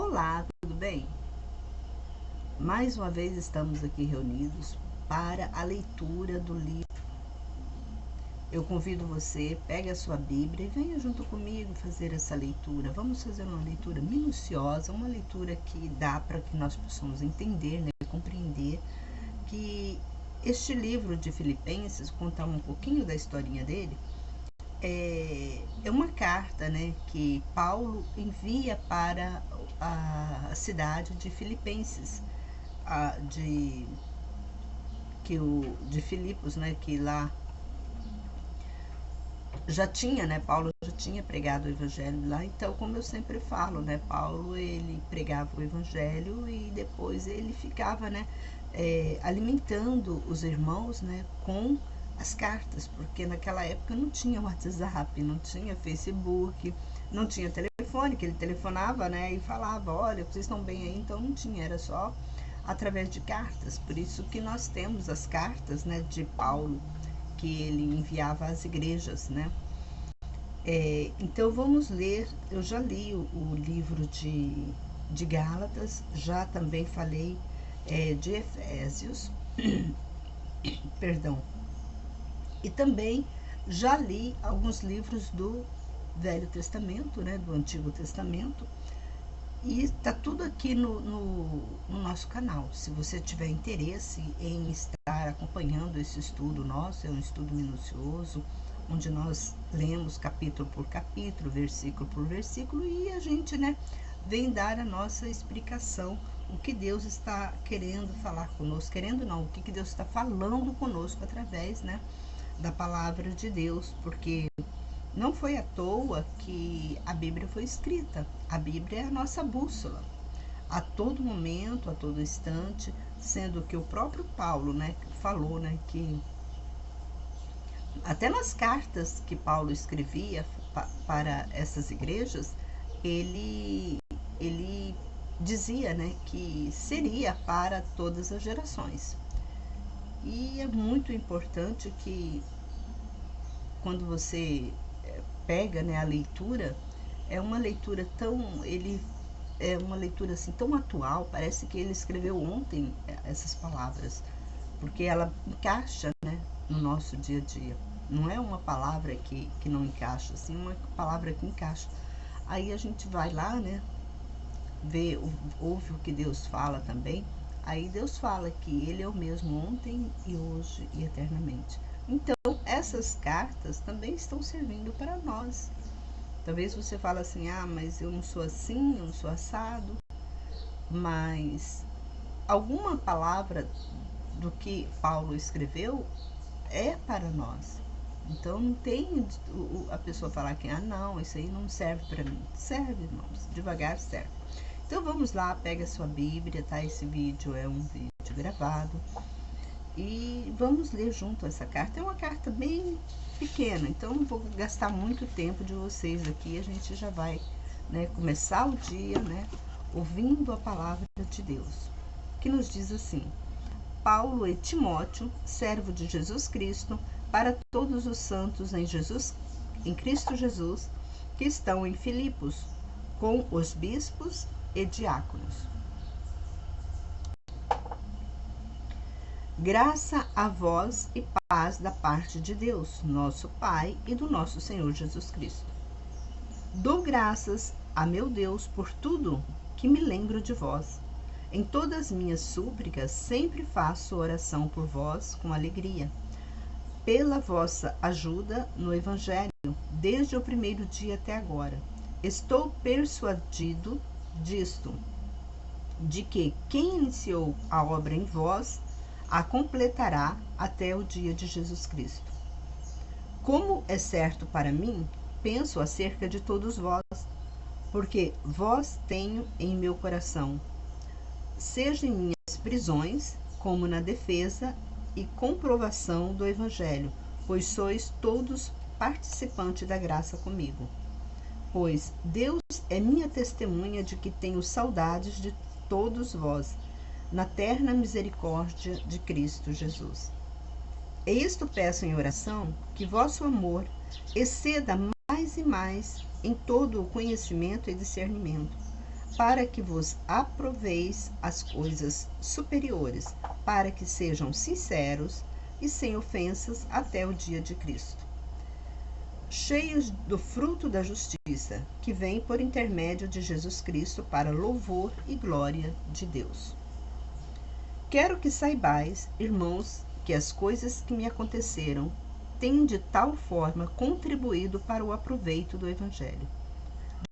Olá, tudo bem? Mais uma vez estamos aqui reunidos para a leitura do livro. Eu convido você, pegue a sua Bíblia e venha junto comigo fazer essa leitura. Vamos fazer uma leitura minuciosa, uma leitura que dá para que nós possamos entender, compreender que este livro de Filipenses, contar um pouquinho da historinha dele, é uma carta, que Paulo envia para a cidade de Filipenses, de Filipos, que lá já tinha, Paulo já tinha pregado o evangelho lá. Então, como eu sempre falo, Paulo ele pregava o evangelho e depois ele ficava, alimentando os irmãos, com as cartas, porque naquela época não tinha WhatsApp, não tinha Facebook, não tinha telefone, que ele telefonava, e falava, olha, vocês estão bem aí? Então não tinha, era só através de cartas. Por isso que nós temos as cartas, de Paulo, que ele enviava às igrejas, então vamos ler. Eu já li o livro de Gálatas, já também falei de Efésios, perdão, e também já li alguns livros do Velho Testamento, do Antigo Testamento, e está tudo aqui no nosso canal. Se você tiver interesse em estar acompanhando esse estudo nosso, é um estudo minucioso, onde nós lemos capítulo por capítulo, versículo por versículo, e a gente, vem dar a nossa explicação, o que Deus está querendo falar conosco, querendo não, o que Deus está falando conosco através, da palavra de Deus, porque não foi à toa que a Bíblia foi escrita. A Bíblia é a nossa bússola. A todo momento, a todo instante, sendo que o próprio Paulo, falou, que até nas cartas que Paulo escrevia para essas igrejas, ele dizia, que seria para todas as gerações. E é muito importante que quando você pega, a leitura, é uma leitura é uma leitura assim tão atual, parece que ele escreveu ontem essas palavras, porque ela encaixa, no nosso dia a dia. Não é uma palavra que não encaixa, assim, uma palavra que encaixa. Aí a gente vai lá, vê, ouve o que Deus fala também. Aí Deus fala que Ele é o mesmo ontem e hoje e eternamente. Então, essas cartas também estão servindo para nós. Talvez você fale assim, mas eu não sou assim, eu não sou assado. Mas alguma palavra do que Paulo escreveu é para nós. Então não tem a pessoa falar que, não, isso aí não serve para mim. Serve, irmãos, devagar serve. Então vamos lá, pega a sua Bíblia, tá? Esse vídeo é um vídeo gravado. E vamos ler junto essa carta. É uma carta bem pequena, então não vou gastar muito tempo de vocês aqui. A gente já vai, começar o dia, ouvindo a palavra de Deus, que nos diz assim: Paulo e Timóteo, servo de Jesus Cristo, para todos os santos em Cristo Jesus, que estão em Filipos, com os bispos e diáconos. Graça a vós e paz da parte de Deus, nosso Pai, e do nosso Senhor Jesus Cristo. Dou graças a meu Deus por tudo que me lembro de vós. Em todas as minhas súplicas sempre faço oração por vós com alegria, pela vossa ajuda no Evangelho, desde o primeiro dia até agora. Estou persuadido disto, de que quem iniciou a obra em vós a completará até o dia de Jesus Cristo. Como é certo para mim, penso acerca de todos vós, porque vós tenho em meu coração, seja em minhas prisões, como na defesa e comprovação do Evangelho, pois sois todos participantes da graça comigo. Pois Deus é minha testemunha de que tenho saudades de todos vós, na terna misericórdia de Cristo Jesus. E isto peço em oração, que vosso amor exceda mais e mais em todo o conhecimento e discernimento, para que vos aproveis as coisas superiores, para que sejam sinceros e sem ofensas até o dia de Cristo, cheios do fruto da justiça, que vem por intermédio de Jesus Cristo para louvor e glória de Deus. Quero que saibais, irmãos, que as coisas que me aconteceram têm de tal forma contribuído para o aproveito do Evangelho,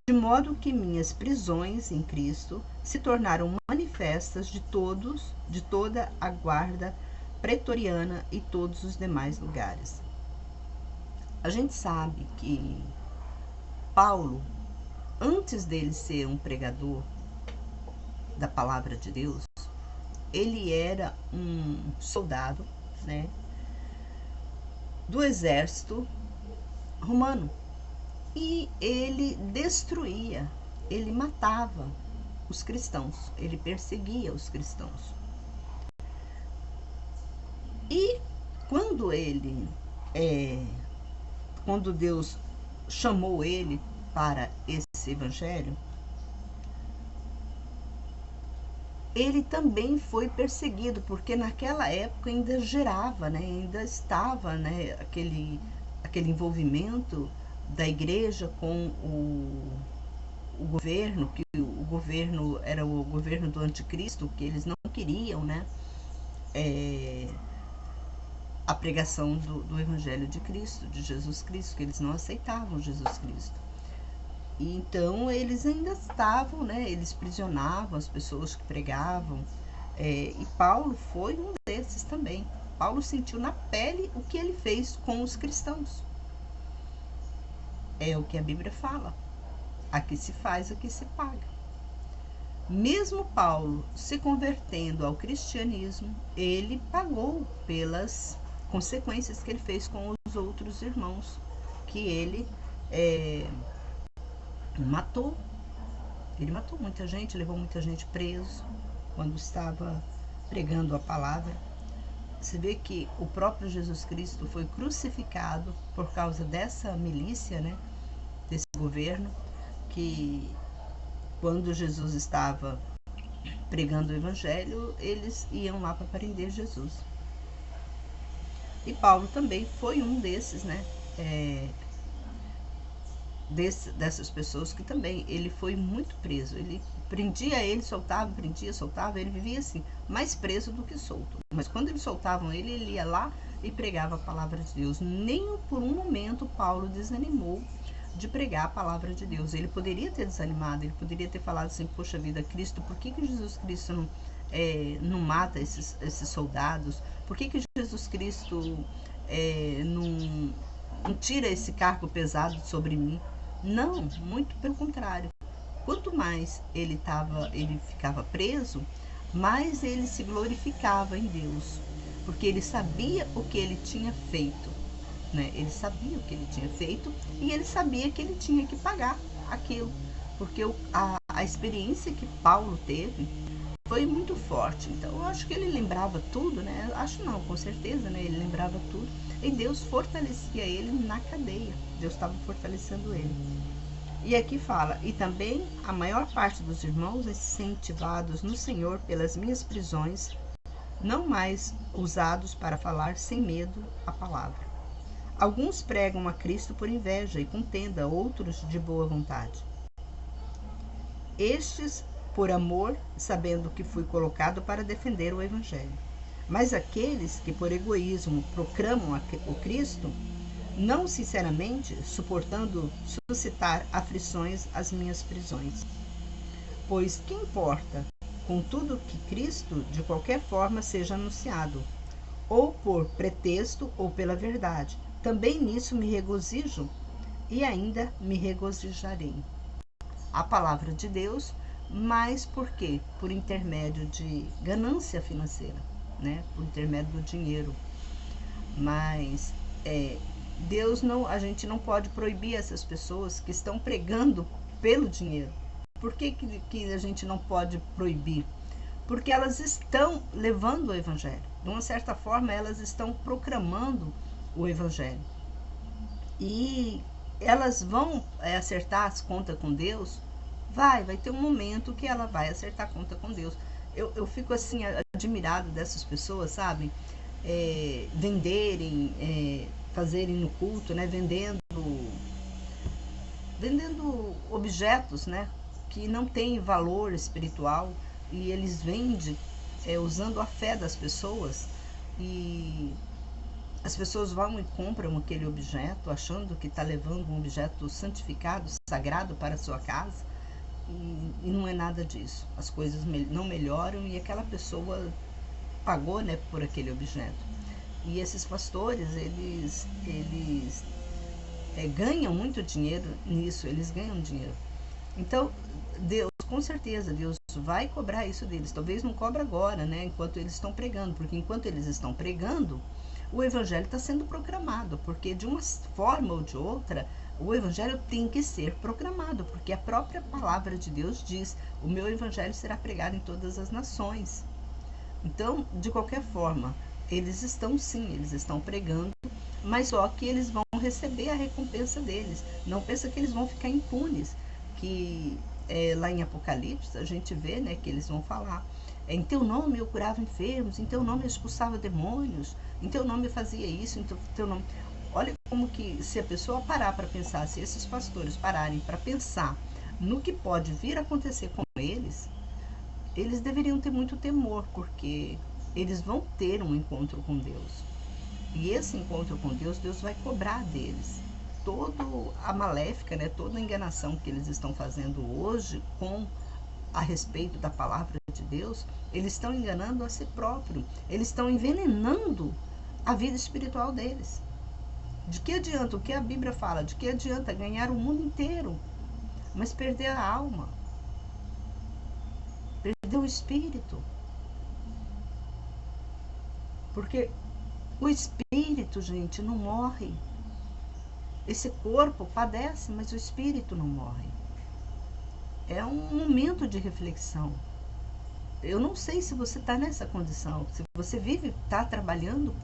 de modo que minhas prisões em Cristo se tornaram manifestas de toda a guarda pretoriana e todos os demais lugares. A gente sabe que Paulo, antes dele ser um pregador da palavra de Deus, ele era um soldado, né, do exército romano. E ele destruía, ele matava os cristãos, ele perseguia os cristãos. E quando Deus chamou ele para esse evangelho, ele também foi perseguido, porque naquela época ainda gerava, né, ainda estava, né, aquele envolvimento da igreja com o governo, que o governo era o governo do anticristo, que eles não queriam, né, a pregação do evangelho de Cristo, de Jesus Cristo, que eles não aceitavam Jesus Cristo. E então eles ainda estavam, né, eles prisionavam as pessoas que pregavam, e Paulo foi um desses também. Paulo sentiu na pele o que ele fez com os cristãos. É o que a Bíblia fala. Aqui se faz, aqui se paga. Mesmo Paulo se convertendo ao cristianismo, ele pagou pelas consequências que ele fez com os outros irmãos, que ele matou. Ele matou muita gente, levou muita gente preso quando estava pregando a palavra. Você vê que o próprio Jesus Cristo foi crucificado por causa dessa milícia, né, desse governo, que quando Jesus estava pregando o evangelho, eles iam lá para prender Jesus. E Paulo também foi um desses, né, dessas pessoas que também, ele foi muito preso. Ele prendia ele, soltava, prendia, soltava, ele vivia assim, mais preso do que solto. Mas quando eles soltavam ele, ele ia lá e pregava a palavra de Deus. Nem por um momento Paulo desanimou de pregar a palavra de Deus. Ele poderia ter desanimado, ele poderia ter falado assim, poxa vida, Cristo, por que Jesus Cristo não mata esses soldados? Por que Jesus Cristo não tira esse cargo pesado sobre mim? Não, muito pelo contrário. Quanto mais ele ficava preso, mais ele se glorificava em Deus, porque ele sabia o que ele tinha feito, né? Ele sabia o que ele tinha feito e ele sabia que ele tinha que pagar aquilo, porque a experiência que Paulo teve foi muito forte. Então eu acho que ele lembrava tudo, né? Acho não, com certeza, né? Ele lembrava tudo e Deus fortalecia ele na cadeia. Deus estava fortalecendo ele. E aqui fala, e também a maior parte dos irmãos incentivados no Senhor pelas minhas prisões, não mais usados para falar sem medo a palavra. Alguns pregam a Cristo por inveja e contenda, outros de boa vontade. Estes por amor, sabendo que fui colocado para defender o Evangelho. Mas aqueles que por egoísmo proclamam o Cristo, não sinceramente, suportando suscitar aflições às minhas prisões. Pois que importa, contudo, que Cristo, de qualquer forma, seja anunciado, ou por pretexto ou pela verdade. Também nisso me regozijo e ainda me regozijarei. A palavra de Deus, mas por quê? Por intermédio de ganância financeira, né? Por intermédio do dinheiro. Mas Deus não, a gente não pode proibir essas pessoas que estão pregando pelo dinheiro. Por que a gente não pode proibir? Porque elas estão levando o Evangelho. De uma certa forma, elas estão proclamando o Evangelho. E elas vão acertar as contas com Deus Vai ter um momento que ela vai acertar conta com Deus. Eu fico assim, admirado dessas pessoas, sabe? Venderem, fazerem no culto, né? Vendendo objetos, né? Que não têm valor espiritual, e eles vendem usando a fé das pessoas, e as pessoas vão e compram aquele objeto achando que está levando um objeto santificado, sagrado para a sua casa, e não é nada disso. As coisas não melhoram e aquela pessoa pagou, né, por aquele objeto. E esses pastores, eles ganham muito dinheiro nisso, eles ganham dinheiro. Então, Deus, com certeza, Deus vai cobrar isso deles. Talvez não cobra agora, né, enquanto eles estão pregando, porque enquanto eles estão pregando, o evangelho está sendo proclamado, porque de uma forma ou de outra, o evangelho tem que ser proclamado, porque a própria palavra de Deus diz: o meu evangelho será pregado em todas as nações. Então, de qualquer forma, eles estão pregando, mas só que eles vão receber a recompensa deles. Não pensa que eles vão ficar impunes, que lá em Apocalipse a gente vê, né, que eles vão falar: em teu nome eu curava enfermos, em teu nome eu expulsava demônios, em teu nome eu fazia isso, em teu nome... Olha como que, se a pessoa parar para pensar, se esses pastores pararem para pensar no que pode vir a acontecer com eles deveriam ter muito temor, porque eles vão ter um encontro com Deus. E esse encontro com Deus, Deus vai cobrar deles toda a maléfica, né, toda a enganação que eles estão fazendo hoje a respeito da palavra de Deus. Eles estão enganando a si próprio, eles estão envenenando a vida espiritual deles. De que adianta o que a Bíblia fala? De que adianta ganhar o mundo inteiro, mas perder a alma, perder o espírito? Porque o espírito, gente, não morre. Esse corpo padece, mas o espírito não morre. É um momento de reflexão. Eu não sei se você está nessa condição, se você está trabalhando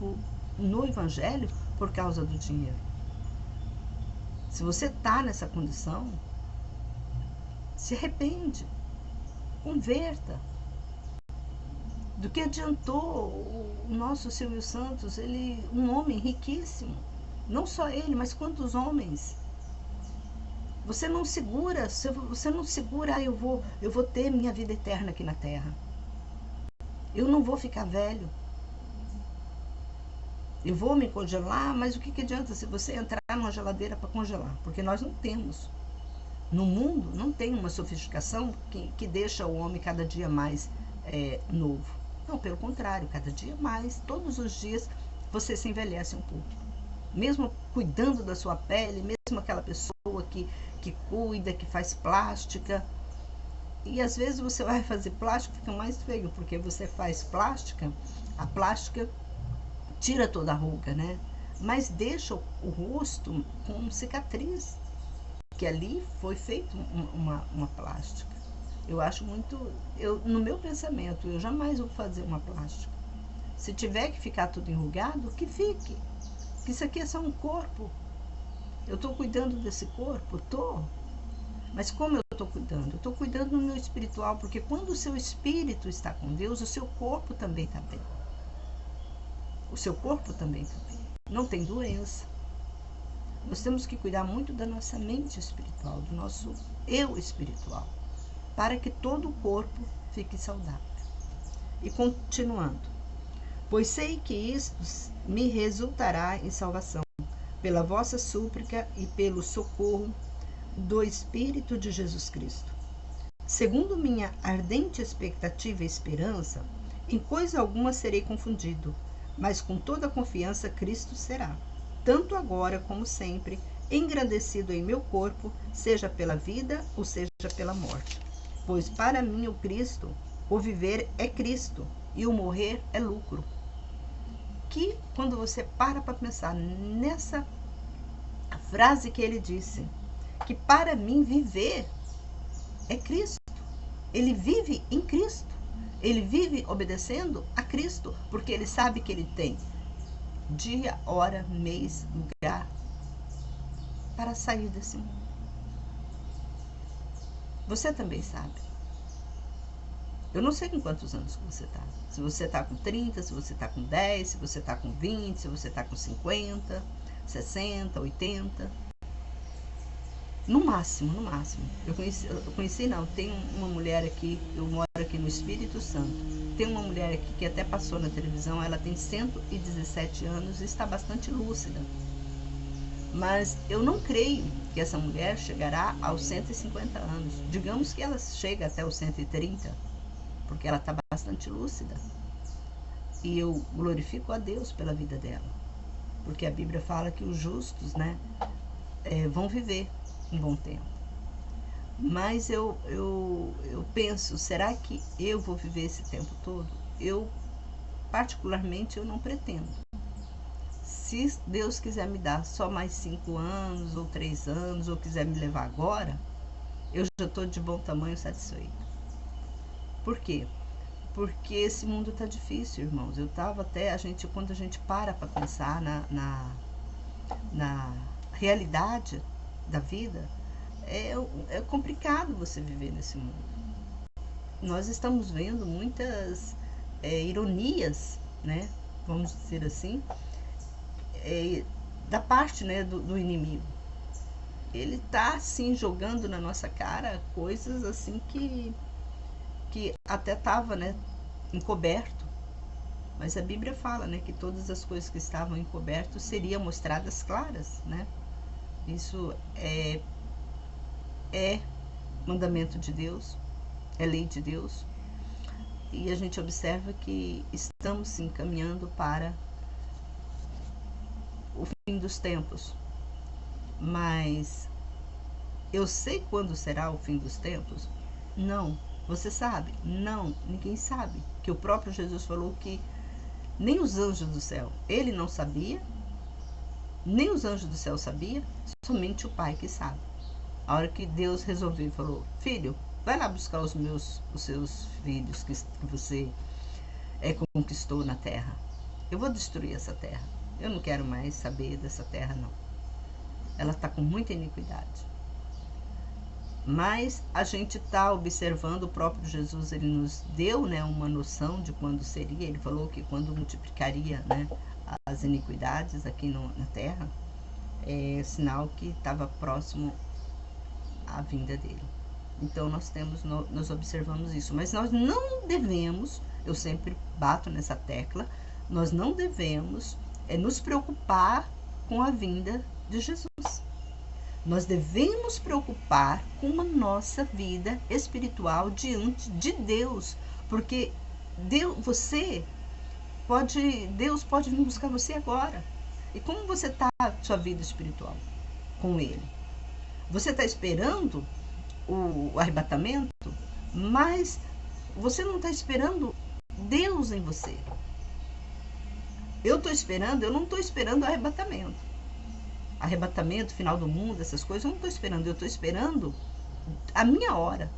no evangelho por causa do dinheiro. Se você está nessa condição, se arrepende, converta. Do que adiantou o nosso Silvio Santos, ele, um homem riquíssimo, não só ele, mas quantos homens? Você não segura, eu vou ter minha vida eterna aqui na terra. Eu não vou ficar velho. Eu vou me congelar, mas o que adianta se você entrar numa geladeira para congelar? Porque nós não temos. No mundo não tem uma sofisticação que deixa o homem cada dia mais novo. Não, pelo contrário, cada dia mais, todos os dias, você se envelhece um pouco. Mesmo cuidando da sua pele, mesmo aquela pessoa que cuida, que faz plástica. E às vezes você vai fazer plástica, fica mais feio, porque você faz plástica, a plástica tira toda a ruga, né? Mas deixa o rosto com cicatriz, que ali foi feita uma plástica. Eu acho muito... no meu pensamento, eu jamais vou fazer uma plástica. Se tiver que ficar tudo enrugado, que fique. Porque isso aqui é só um corpo. Eu estou cuidando desse corpo? Estou. Mas como eu estou cuidando? Eu estou cuidando do meu espiritual, porque quando o seu espírito está com Deus, o seu corpo também está bem. O seu corpo também está bem. Não tem doença. Nós temos que cuidar muito da nossa mente espiritual, do nosso eu espiritual, para que todo o corpo fique saudável. E continuando: pois sei que isto me resultará em salvação, pela vossa súplica e pelo socorro do Espírito de Jesus Cristo. Segundo minha ardente expectativa e esperança, em coisa alguma serei confundido, mas com toda a confiança Cristo será, tanto agora como sempre, engrandecido em meu corpo, seja pela vida ou seja pela morte. Pois para mim o Cristo, o viver é Cristo e o morrer é lucro. Que quando você para pensar nessa frase que ele disse, que para mim viver é Cristo. Ele vive em Cristo. Ele vive obedecendo a Cristo, porque ele sabe que ele tem dia, hora, mês, lugar para sair desse mundo. Você também sabe. Eu não sei com quantos anos que você está. Se você está com 30, se você está com 10, se você está com 20, se você está com 50, 60, 80. No máximo, no máximo. Eu conheci não, tem uma mulher aqui, eu moro aqui no Espírito Santo. Tem uma mulher aqui que até passou na televisão, ela tem 117 anos e está bastante lúcida. Mas eu não creio que essa mulher chegará aos 150 anos. Digamos que ela chega até os 130, porque ela está bastante lúcida. E eu glorifico a Deus pela vida dela. Porque a Bíblia fala que os justos, né, vão viver um bom tempo. Mas eu penso, será que eu vou viver esse tempo todo? Eu, particularmente, eu não pretendo. Se Deus quiser me dar só mais 5 anos ou 3 anos, ou quiser me levar agora, eu já estou de bom tamanho satisfeito. Por quê? Porque esse mundo está difícil, irmãos. Eu estava até, quando a gente para pensar na realidade da vida, é complicado você viver nesse mundo. Nós estamos vendo muitas ironias, né? Vamos dizer assim, da parte, né, do inimigo. Ele está assim jogando na nossa cara coisas assim que até estava, né, encoberto. Mas a Bíblia fala, né, que todas as coisas que estavam encobertas seriam mostradas claras, né? Isso é mandamento de Deus, é lei de Deus. E a gente observa que estamos se encaminhando para o fim dos tempos. Mas eu sei quando será o fim dos tempos? Não. Você sabe? Não. Ninguém sabe. Que o próprio Jesus falou que nem os anjos do céu, ele não sabia, nem os anjos do céu sabiam, somente o Pai que sabe. A hora que Deus resolveu, falou: filho, vai lá buscar os seus filhos que você conquistou na terra. Eu vou destruir essa terra. Eu não quero mais saber dessa terra, não. Ela está com muita iniquidade. Mas a gente está observando, o próprio Jesus, ele nos deu, né, uma noção de quando seria. Ele falou que quando multiplicaria, né, as iniquidades aqui na terra, é sinal que estava próximo à vinda dele. Então nós observamos isso. Mas nós não devemos, eu sempre bato nessa tecla, nós não devemos nos preocupar com a vinda de Jesus. Nós devemos preocupar com a nossa vida espiritual diante de Deus, porque Deus pode vir buscar você agora. E como você está na sua vida espiritual com Ele? Você está esperando o arrebatamento, mas você não está esperando Deus em você. Eu não estou esperando o arrebatamento, final do mundo, essas coisas, eu não estou esperando. Eu estou esperando a minha hora.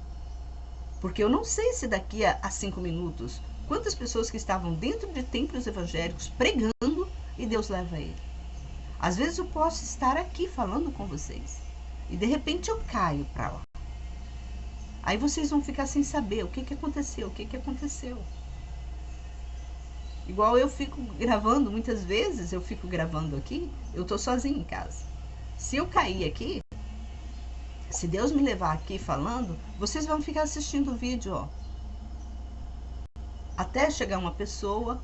Porque eu não sei se daqui a 5 minutos, quantas pessoas que estavam dentro de templos evangélicos pregando e Deus leva ele. Às vezes eu posso estar aqui falando com vocês e de repente eu caio para lá. Aí vocês vão ficar sem saber o que aconteceu, Igual eu fico gravando, muitas vezes eu fico gravando aqui, eu tô sozinha em casa. Se eu cair aqui, se Deus me levar aqui falando, vocês vão ficar assistindo o vídeo, ó. Até chegar uma pessoa,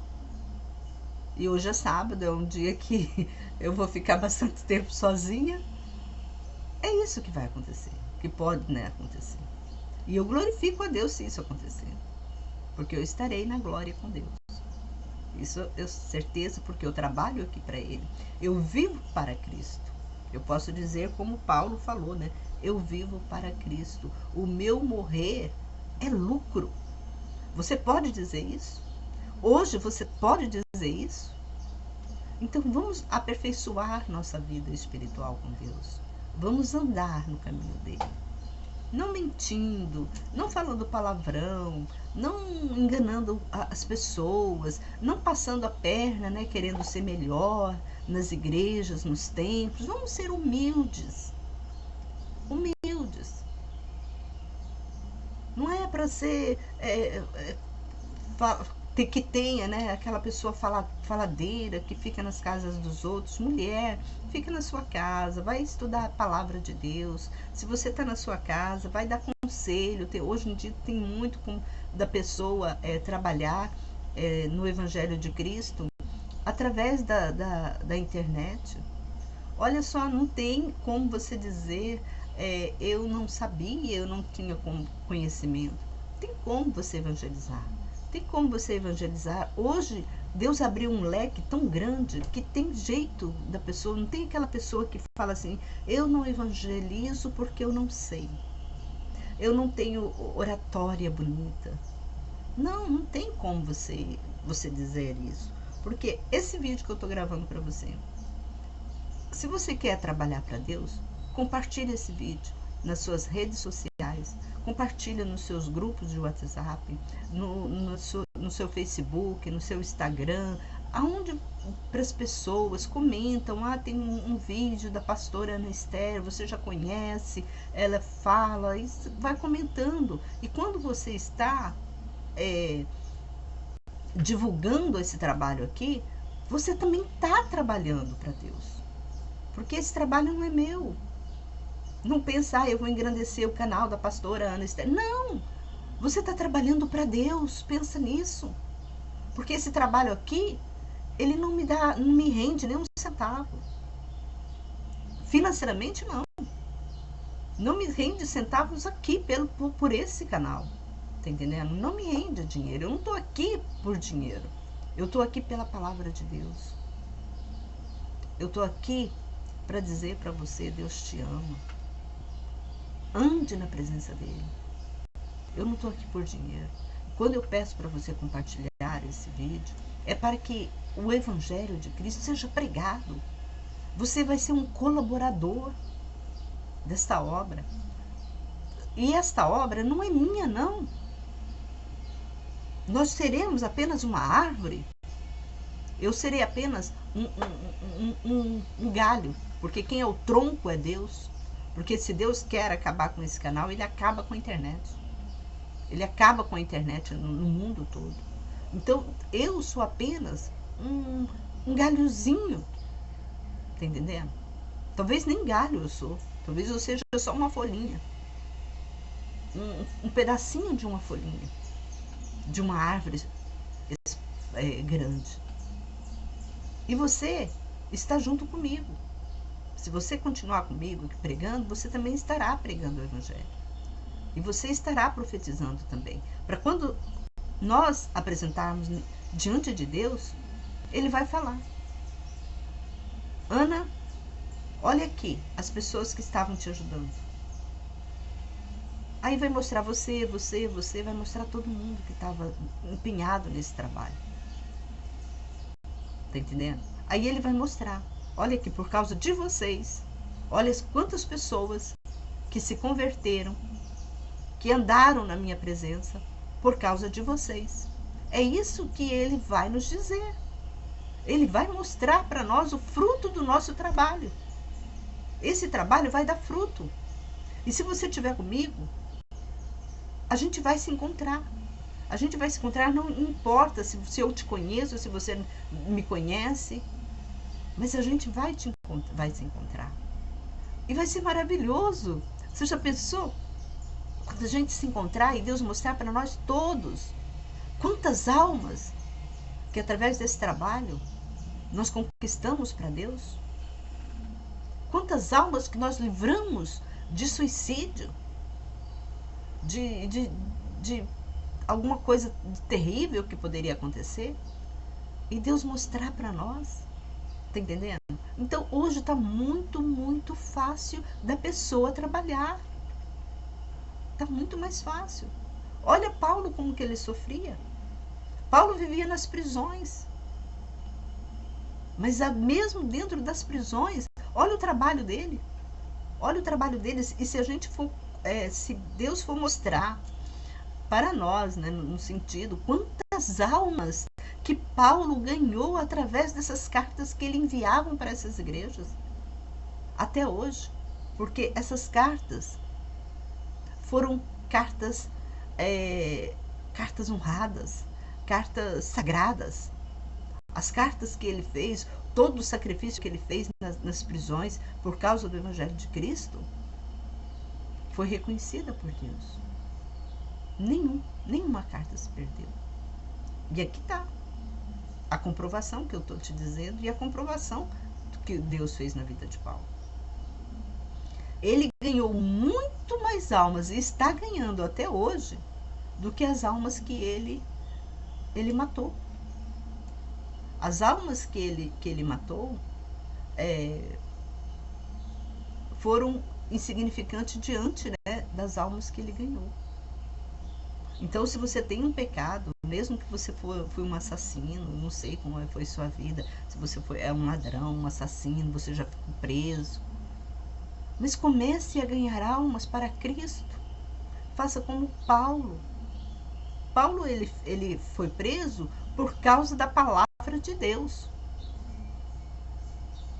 e hoje é sábado, é um dia que eu vou ficar bastante tempo sozinha. É isso que vai acontecer, que pode, né, acontecer. E eu glorifico a Deus se isso acontecer, porque eu estarei na glória com Deus. Isso eu tenho certeza, porque eu trabalho aqui para Ele. Eu vivo para Cristo. Eu posso dizer como Paulo falou, né? Eu vivo para Cristo. O meu morrer é lucro. Você pode dizer isso? Hoje você pode dizer isso? Então vamos aperfeiçoar nossa vida espiritual com Deus. Vamos andar no caminho dele. Não mentindo, não falando palavrão, não enganando as pessoas, não passando a perna, né, querendo ser melhor nas igrejas, nos templos. Vamos ser humildes. Humildes. Não é para ser que tenha, né, aquela pessoa faladeira que fica nas casas dos outros. Mulher, fica na sua casa, vai estudar a palavra de Deus. Se você está na sua casa, vai dar conselho. Hoje em dia tem muito da pessoa trabalhar no Evangelho de Cristo através da internet. Olha só, não tem como você dizer eu não sabia, eu não tinha conhecimento. Tem como você evangelizar. Tem como você evangelizar. Hoje, Deus abriu um leque tão grande que tem jeito da pessoa. Não tem aquela pessoa que fala assim, eu não evangelizo porque eu não sei. Eu não tenho oratória bonita. Não, não tem como você dizer isso. Porque esse vídeo que eu estou gravando para você, se você quer trabalhar para Deus, compartilhe esse vídeo nas suas redes sociais, compartilhe nos seus grupos de WhatsApp, no seu Facebook, no seu Instagram, aonde para as pessoas comentam, tem um vídeo da pastora Ana Esther, você já conhece, ela fala, e vai comentando. E quando você está divulgando esse trabalho aqui, você também está trabalhando para Deus. Porque esse trabalho não é meu. Não pensa, eu vou engrandecer o canal da pastora Ana Esther. Não! Você está trabalhando para Deus, pensa nisso. Porque esse trabalho aqui, ele não me rende nem um centavo. Financeiramente, não. Não me rende centavos aqui por esse canal. Tá entendendo? Não me rende dinheiro. Eu não estou aqui por dinheiro. Eu estou aqui pela palavra de Deus. Eu estou aqui para dizer para você, Deus te ama. Ande na presença dele. Eu não estou aqui por dinheiro. Quando eu peço para você compartilhar esse vídeo, é para que o Evangelho de Cristo seja pregado. Você vai ser um colaborador desta obra. E esta obra não é minha, não. Nós seremos apenas uma árvore. Eu serei apenas um galho. Porque quem é o tronco é Deus. Porque se Deus quer acabar com esse canal, ele acaba com a internet. Ele acaba com a internet no mundo todo. Então, eu sou apenas um galhozinho. Tá entendendo? Talvez nem galho eu sou. Talvez eu seja só uma folhinha. Um pedacinho de uma folhinha. De uma árvore grande. E você está junto comigo. Se você continuar comigo pregando, você também estará pregando o Evangelho. E você estará profetizando também. Para quando nós apresentarmos diante de Deus, ele vai falar. Ana, olha aqui as pessoas que estavam te ajudando. Aí vai mostrar você, vai mostrar todo mundo que estava empenhado nesse trabalho. Tá entendendo? Aí ele vai mostrar. Olha aqui, por causa de vocês, olha quantas pessoas que se converteram, que andaram na minha presença, por causa de vocês. É isso que ele vai nos dizer. Ele vai mostrar para nós o fruto do nosso trabalho. Esse trabalho vai dar fruto. E se você estiver comigo, a gente vai se encontrar. A gente vai se encontrar, não importa se eu te conheço, se você me conhece, mas a gente vai se encontrar. E vai ser maravilhoso. Você já pensou? Quando a gente se encontrar e Deus mostrar para nós todos quantas almas que através desse trabalho nós conquistamos para Deus. Quantas almas que nós livramos de suicídio, de alguma coisa terrível que poderia acontecer, e Deus mostrar para nós. Tá entendendo? Então hoje está muito, muito fácil da pessoa trabalhar. Está muito mais fácil. Olha Paulo como que ele sofria. Paulo vivia nas prisões. Mas mesmo dentro das prisões, olha o trabalho dele. Olha o trabalho deles. E se a gente for, se Deus for mostrar para nós, né, no sentido, quantas almas que Paulo ganhou através dessas cartas que ele enviava para essas igrejas, até hoje. Porque essas cartas foram cartas cartas honradas, cartas sagradas. As cartas que ele fez, todo o sacrifício que ele fez nas prisões por causa do Evangelho de Cristo, foi reconhecida por Deus. Nenhuma carta se perdeu. E aqui está a comprovação que eu estou te dizendo e a comprovação do que Deus fez na vida de Paulo. Ele ganhou muito mais almas e está ganhando até hoje do que as almas que ele matou. As almas que ele matou foram insignificantes diante, né, das almas que ele ganhou. Então, se você tem um pecado, mesmo que você foi um assassino, não sei como foi sua vida, se você é um ladrão, um assassino, você já ficou preso, mas comece a ganhar almas para Cristo. Faça como Paulo. Paulo, ele foi preso por causa da palavra de Deus.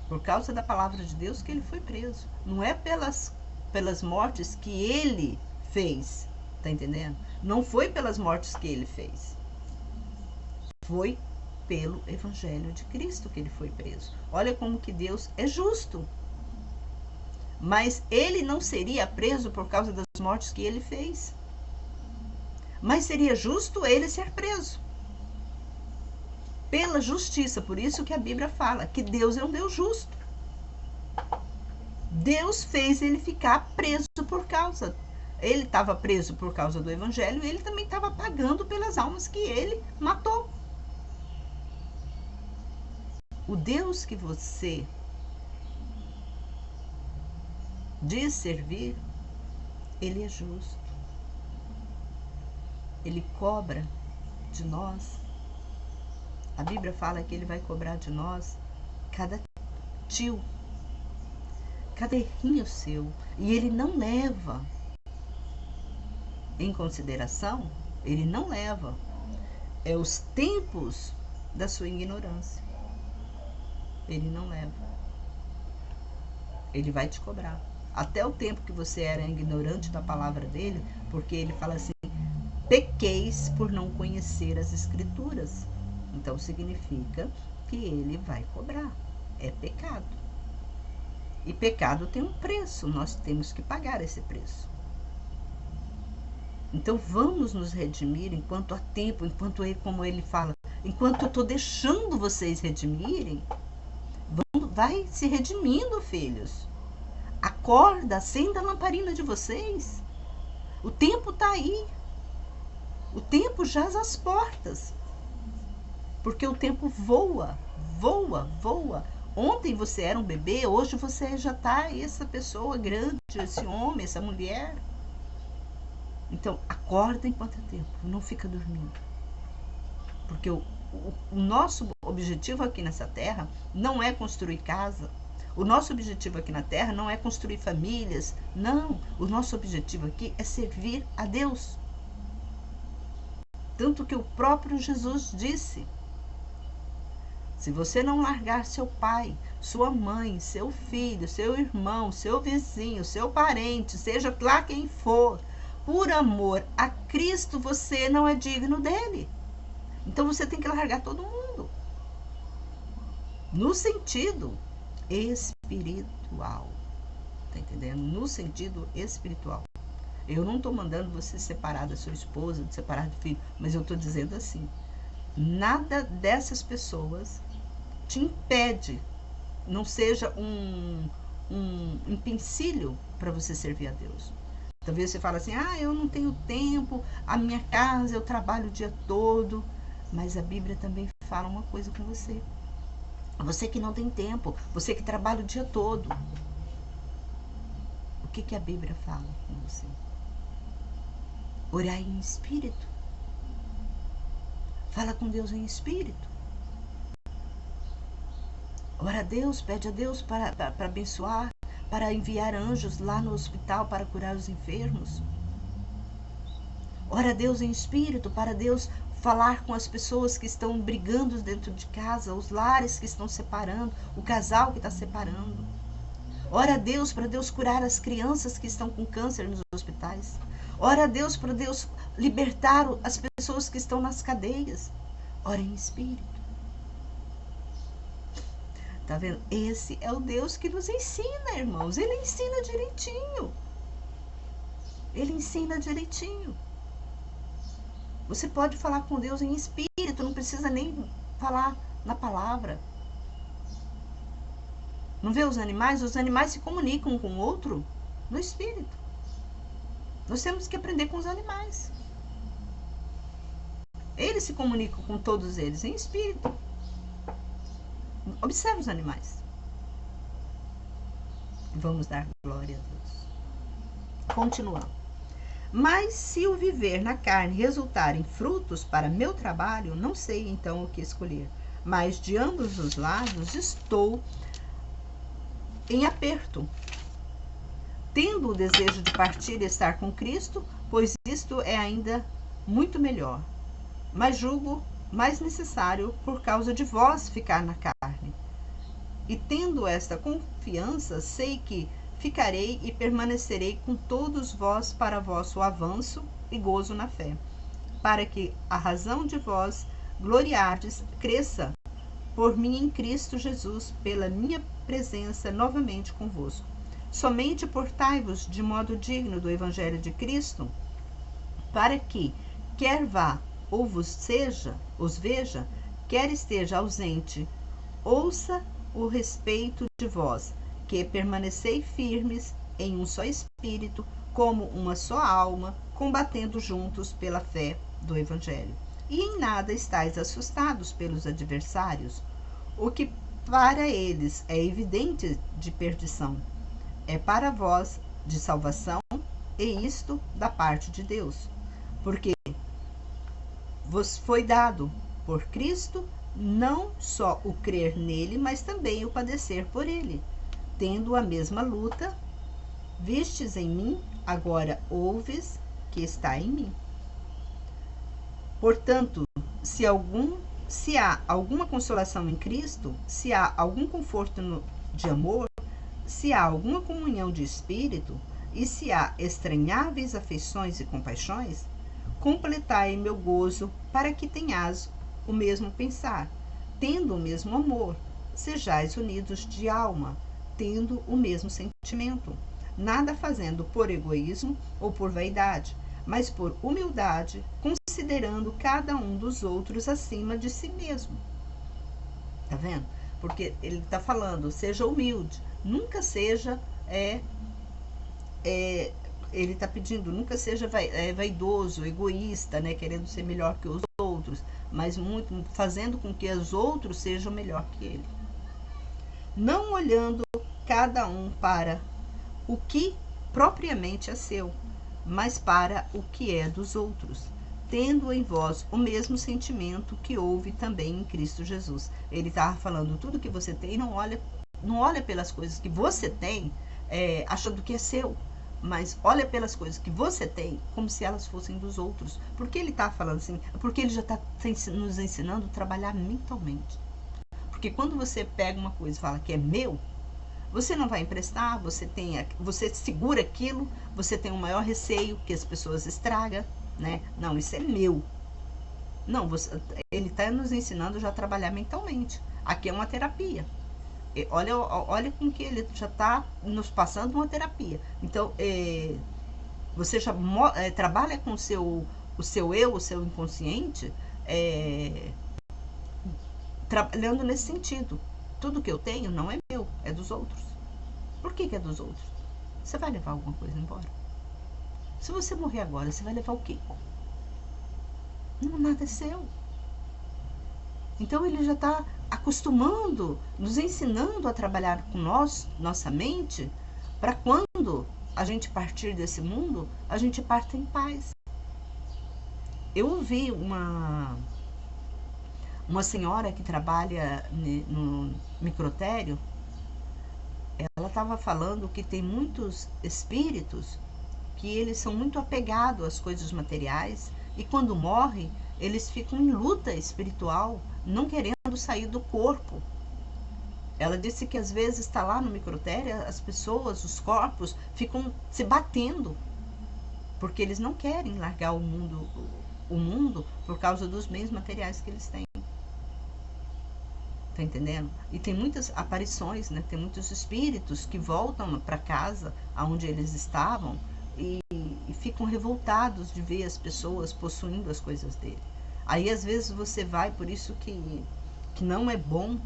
Por causa da palavra de Deus que ele foi preso. Não é pelas mortes que ele fez, tá entendendo? Não foi pelas mortes que ele fez. Foi pelo Evangelho de Cristo que ele foi preso. Olha como que Deus é justo. Mas ele não seria preso por causa das mortes que ele fez. Mas seria justo ele ser preso. Pela justiça. Por isso que a Bíblia fala que Deus é um Deus justo. Deus fez ele ficar preso por causa. Ele estava preso por causa do Evangelho e ele também estava pagando pelas almas que ele matou. O Deus que você diz servir, ele é justo. Ele cobra de nós. A Bíblia fala que ele vai cobrar de nós cada tio, cada errinho seu. E ele não leva em consideração, ele não leva os tempos da sua ignorância. Ele não leva. Ele vai te cobrar. Até o tempo que você era ignorante da palavra dele, porque ele fala assim, pequeis por não conhecer as Escrituras. Então significa que ele vai cobrar. É pecado. E pecado tem um preço, nós temos que pagar esse preço. Então vamos nos redimir enquanto há tempo, enquanto ele, como ele fala, enquanto eu estou deixando vocês redimirem, vai se redimindo, filhos. Acorda, acenda a lamparina de vocês. O tempo está aí. O tempo jaz às portas. Porque o tempo voa, voa, voa. Ontem você era um bebê, hoje você já está essa pessoa grande, esse homem, essa mulher. Então, acorda enquanto é tempo, não fica dormindo. Porque o nosso objetivo aqui nessa terra não é construir casa. O nosso objetivo aqui na terra não é construir famílias. Não, o nosso objetivo aqui é servir a Deus. Tanto que o próprio Jesus disse, se você não largar seu pai, sua mãe, seu filho, seu irmão, seu vizinho, seu parente, seja lá quem for, por amor a Cristo, você não é digno dele. Então você tem que largar todo mundo. No sentido espiritual. Tá entendendo? No sentido espiritual. Eu não estou mandando você separar da sua esposa, separar do filho, mas eu estou dizendo assim, nada dessas pessoas te impede, não seja um empecilho para você servir a Deus. Talvez você fale assim, eu não tenho tempo, a minha casa, eu trabalho o dia todo, mas a Bíblia também fala uma coisa com você. Você que não tem tempo, você que trabalha o dia todo. O que a Bíblia fala com você? Orar em espírito. Fala com Deus em espírito. Ora a Deus, pede a Deus para abençoar, para enviar anjos lá no hospital para curar os enfermos. Ora a Deus em espírito, para Deus falar com as pessoas que estão brigando dentro de casa, os lares que estão separando, o casal que está separando. Ora a Deus para Deus curar as crianças que estão com câncer nos hospitais. Ora a Deus para Deus libertar as pessoas que estão nas cadeias. Ora em espírito. Tá vendo? Esse é o Deus que nos ensina, irmãos. Ele ensina direitinho. Ele ensina direitinho. Você pode falar com Deus em espírito, não precisa nem falar na palavra. Não vê os animais? Os animais se comunicam com o outro no espírito. Nós temos que aprender com os animais. Eles se comunicam com todos eles em espírito. Observe os animais. Vamos dar glória a Deus. Continuando. Mas se o viver na carne resultar em frutos para meu trabalho, não sei então o que escolher. Mas de ambos os lados estou em aperto, tendo o desejo de partir e estar com Cristo, pois isto é ainda muito melhor. Mas julgo mais necessário por causa de vós ficar na carne. E tendo esta confiança, sei que ficarei e permanecerei com todos vós para vosso avanço e gozo na fé, para que a razão de vós gloriardes cresça por mim em Cristo Jesus, pela minha presença novamente convosco. Somente portai-vos de modo digno do Evangelho de Cristo, para que, quer vá ou os veja, quer esteja ausente, ouça o respeito de vós, que permanecei firmes em um só espírito, como uma só alma, combatendo juntos pela fé do Evangelho. E em nada estáis assustados pelos adversários, o que para eles é evidente de perdição, é para vós de salvação, e isto da parte de Deus. Porque vos foi dado por Cristo não só o crer nele, mas também o padecer por ele, tendo a mesma luta, vistes em mim, agora ouves que está em mim. Portanto, se há alguma consolação em Cristo, se há algum conforto de amor, se há alguma comunhão de espírito, e se há estranháveis afeições e compaixões, completai meu gozo, para que tenhais o mesmo pensar, tendo o mesmo amor, sejais unidos de alma, tendo o mesmo sentimento, nada fazendo por egoísmo ou por vaidade, mas por humildade, considerando cada um dos outros acima de si mesmo. Tá vendo? Porque ele está falando, seja humilde, nunca seja, ele está pedindo, nunca seja vaidoso, egoísta, né, querendo ser melhor que os outros, mas muito fazendo com que os outros sejam melhor que ele. Não olhando cada um para o que propriamente é seu, mas para o que é dos outros, tendo em vós o mesmo sentimento que houve também em Cristo Jesus. Ele estava falando, tudo que você tem, não olha pelas coisas que você tem, achando que é seu, mas olha pelas coisas que você tem como se elas fossem dos outros. Por que ele está falando assim? Porque ele já está nos ensinando a trabalhar mentalmente. Porque quando você pega uma coisa e fala que é meu, você não vai emprestar, você segura aquilo, você tem um maior receio que as pessoas estragam, né? Não, isso é meu. Não, ele está nos ensinando já a trabalhar mentalmente. Aqui é uma terapia. Olha com que ele já está nos passando uma terapia. Então, você já trabalha com o seu eu, o seu inconsciente, trabalhando nesse sentido. Tudo que eu tenho não é meu, é dos outros. Por que é dos outros? Você vai levar alguma coisa embora? Se você morrer agora, você vai levar o quê? Não, nada é seu. Então ele já está acostumando, nos ensinando a trabalhar com nossa mente, para quando a gente partir desse mundo, a gente parta em paz. Eu ouvi uma senhora que trabalha no microtério, ela estava falando que tem muitos espíritos que eles são muito apegados às coisas materiais e quando morrem, eles ficam em luta espiritual, não querendo sair do corpo. Ela disse que às vezes está lá no microtério, as pessoas, os corpos, ficam se batendo, porque eles não querem largar o mundo por causa dos bens materiais que eles têm. Tá entendendo? E tem muitas aparições, né? Tem muitos espíritos que voltam para casa aonde eles estavam e ficam revoltados de ver as pessoas possuindo as coisas dele. Aí às vezes você vai, por isso que não é bom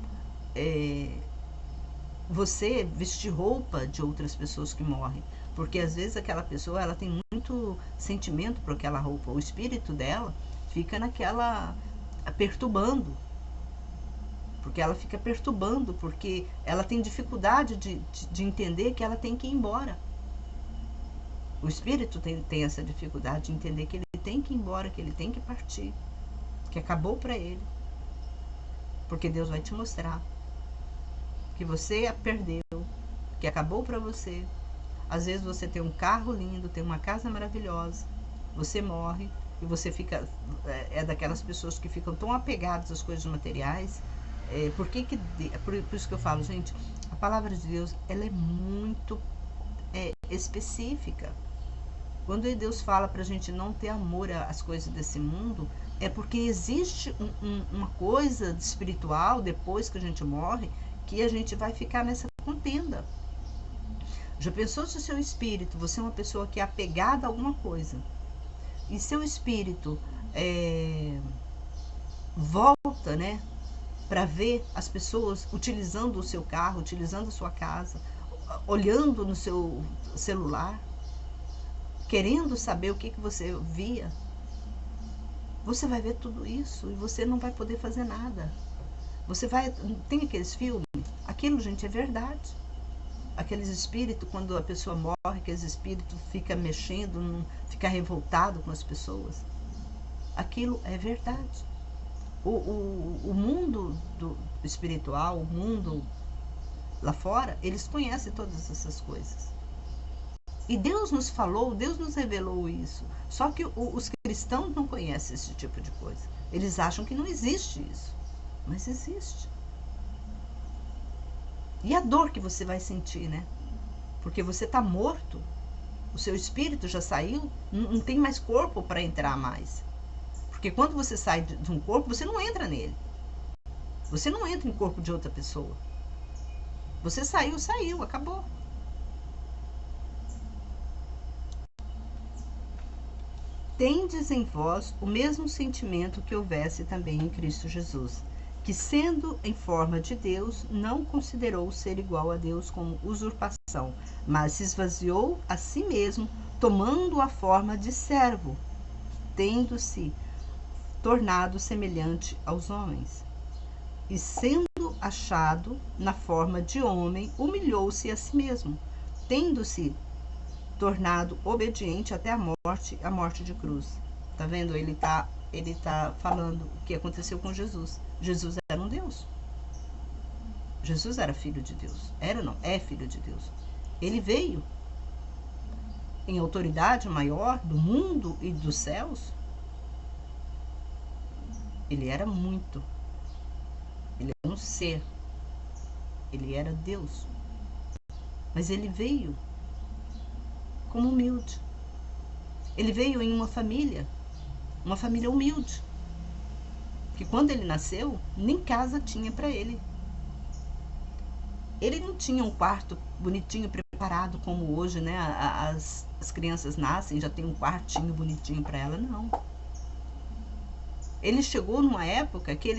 você vestir roupa de outras pessoas que morrem, porque às vezes aquela pessoa ela tem muito sentimento por aquela roupa, o espírito dela fica naquela perturbando, porque ela fica perturbando, porque ela tem dificuldade de entender que ela tem que ir embora. O espírito tem essa dificuldade de entender que ele tem que ir embora, que ele tem que partir, que acabou para ele, porque Deus vai te mostrar que você a perdeu, que acabou para você. Às vezes você tem um carro lindo, tem uma casa maravilhosa, você morre e você fica, daquelas pessoas que ficam tão apegadas às coisas materiais. Por isso que eu falo, gente, a palavra de Deus, ela é muito específica. Quando Deus fala pra gente não ter amor às coisas desse mundo, é porque existe uma coisa espiritual depois que a gente morre, que a gente vai ficar nessa contenda. Já pensou se o seu espírito, você é uma pessoa que é apegada a alguma coisa, e seu espírito volta, né, para ver as pessoas utilizando o seu carro, utilizando a sua casa, olhando no seu celular, querendo saber o que você via, você vai ver tudo isso e você não vai poder fazer nada. Tem aqueles filmes, aquilo, gente, é verdade. Aqueles espíritos, quando a pessoa morre, aqueles espíritos fica mexendo, fica revoltado com as pessoas. Aquilo é verdade. O mundo espiritual, o mundo lá fora, eles conhecem todas essas coisas. E Deus nos falou, Deus nos revelou isso. Só que os cristãos não conhecem esse tipo de coisa. Eles acham que não existe isso. Mas existe. E a dor que você vai sentir, né? Porque você está morto. O seu espírito já saiu, não tem mais corpo para entrar mais. Porque quando você sai de um corpo, você não entra nele. Você não entra em corpo de outra pessoa. Você saiu, acabou. Tendes em vós o mesmo sentimento que houvesse também em Cristo Jesus, que, sendo em forma de Deus, não considerou ser igual a Deus como usurpação, mas se esvaziou a si mesmo, tomando a forma de servo, tendo-se tornado semelhante aos homens. E sendo achado na forma de homem, humilhou-se a si mesmo, tendo-se tornado obediente até a morte de cruz. Tá vendo? Ele tá falando o que aconteceu com Jesus. Jesus era um Deus. Jesus era filho de Deus. É filho de Deus. Ele veio em autoridade maior do mundo e dos céus. Ele era muito. Ele era um ser. Ele era Deus. Mas ele veio como humilde. Ele veio em uma família humilde, que quando ele nasceu, nem casa tinha para ele. Ele não tinha um quarto bonitinho preparado como hoje, né? As crianças nascem, já tem um quartinho bonitinho para ela, não. Ele chegou numa época que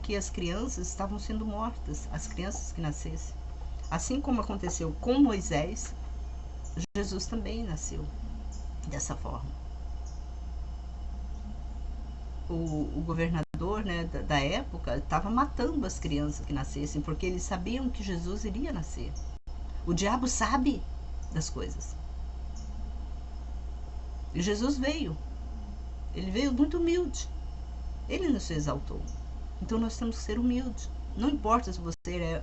que as crianças estavam sendo mortas, as crianças que nascessem. Assim como aconteceu com Moisés, Jesus também nasceu dessa forma. O governador, né, da época estava matando as crianças que nascessem, porque eles sabiam que Jesus iria nascer. O diabo sabe das coisas. E Jesus veio. Ele veio muito humilde. Ele não se exaltou. Então nós temos que ser humildes. Não importa se você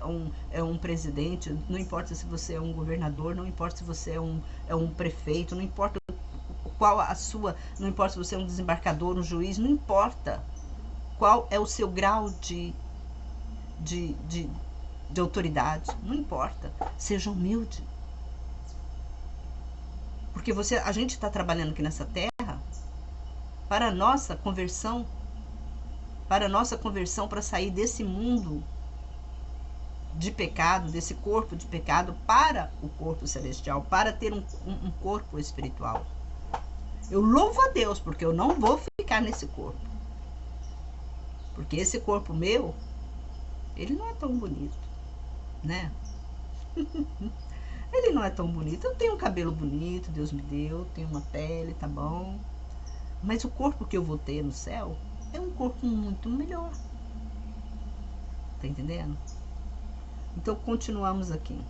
é um presidente, não importa se você é um governador, não importa se você é um prefeito, não importa não importa se você é um desembarcador, um juiz, não importa qual é o seu grau de autoridade, não importa. Seja humilde. Porque a gente está trabalhando aqui nessa terra para a nossa conversão, para sair desse mundo de pecado, desse corpo de pecado, para o corpo celestial, para ter um corpo espiritual. Eu louvo a Deus, porque eu não vou ficar nesse corpo. Porque esse corpo meu, ele não é tão bonito, né? Ele não é tão bonito. Eu tenho um cabelo bonito, Deus me deu, tenho uma pele, tá bom. Mas o corpo que eu vou ter no céu é um corpo muito melhor. Tá entendendo? Então, continuamos aqui.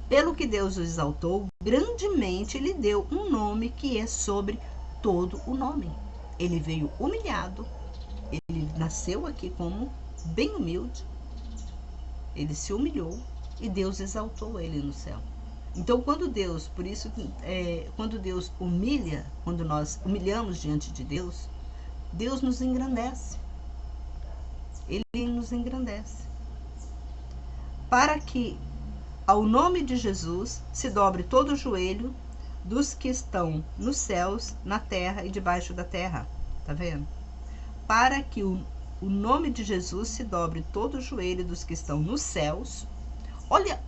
Pelo que Deus o exaltou, grandemente lhe deu um nome que é sobre todo o nome. Ele veio humilhado, ele nasceu aqui como bem humilde, ele se humilhou e Deus exaltou ele no céu. Então, quando Deus, por isso, quando Deus humilha, quando nós humilhamos diante de Deus, Deus nos engrandece. Ele nos engrandece. Para que ao nome de Jesus se dobre todo o joelho dos que estão nos céus, na terra e debaixo da terra. Tá vendo? Para que o nome de Jesus se dobre todo o joelho dos que estão nos céus. Olha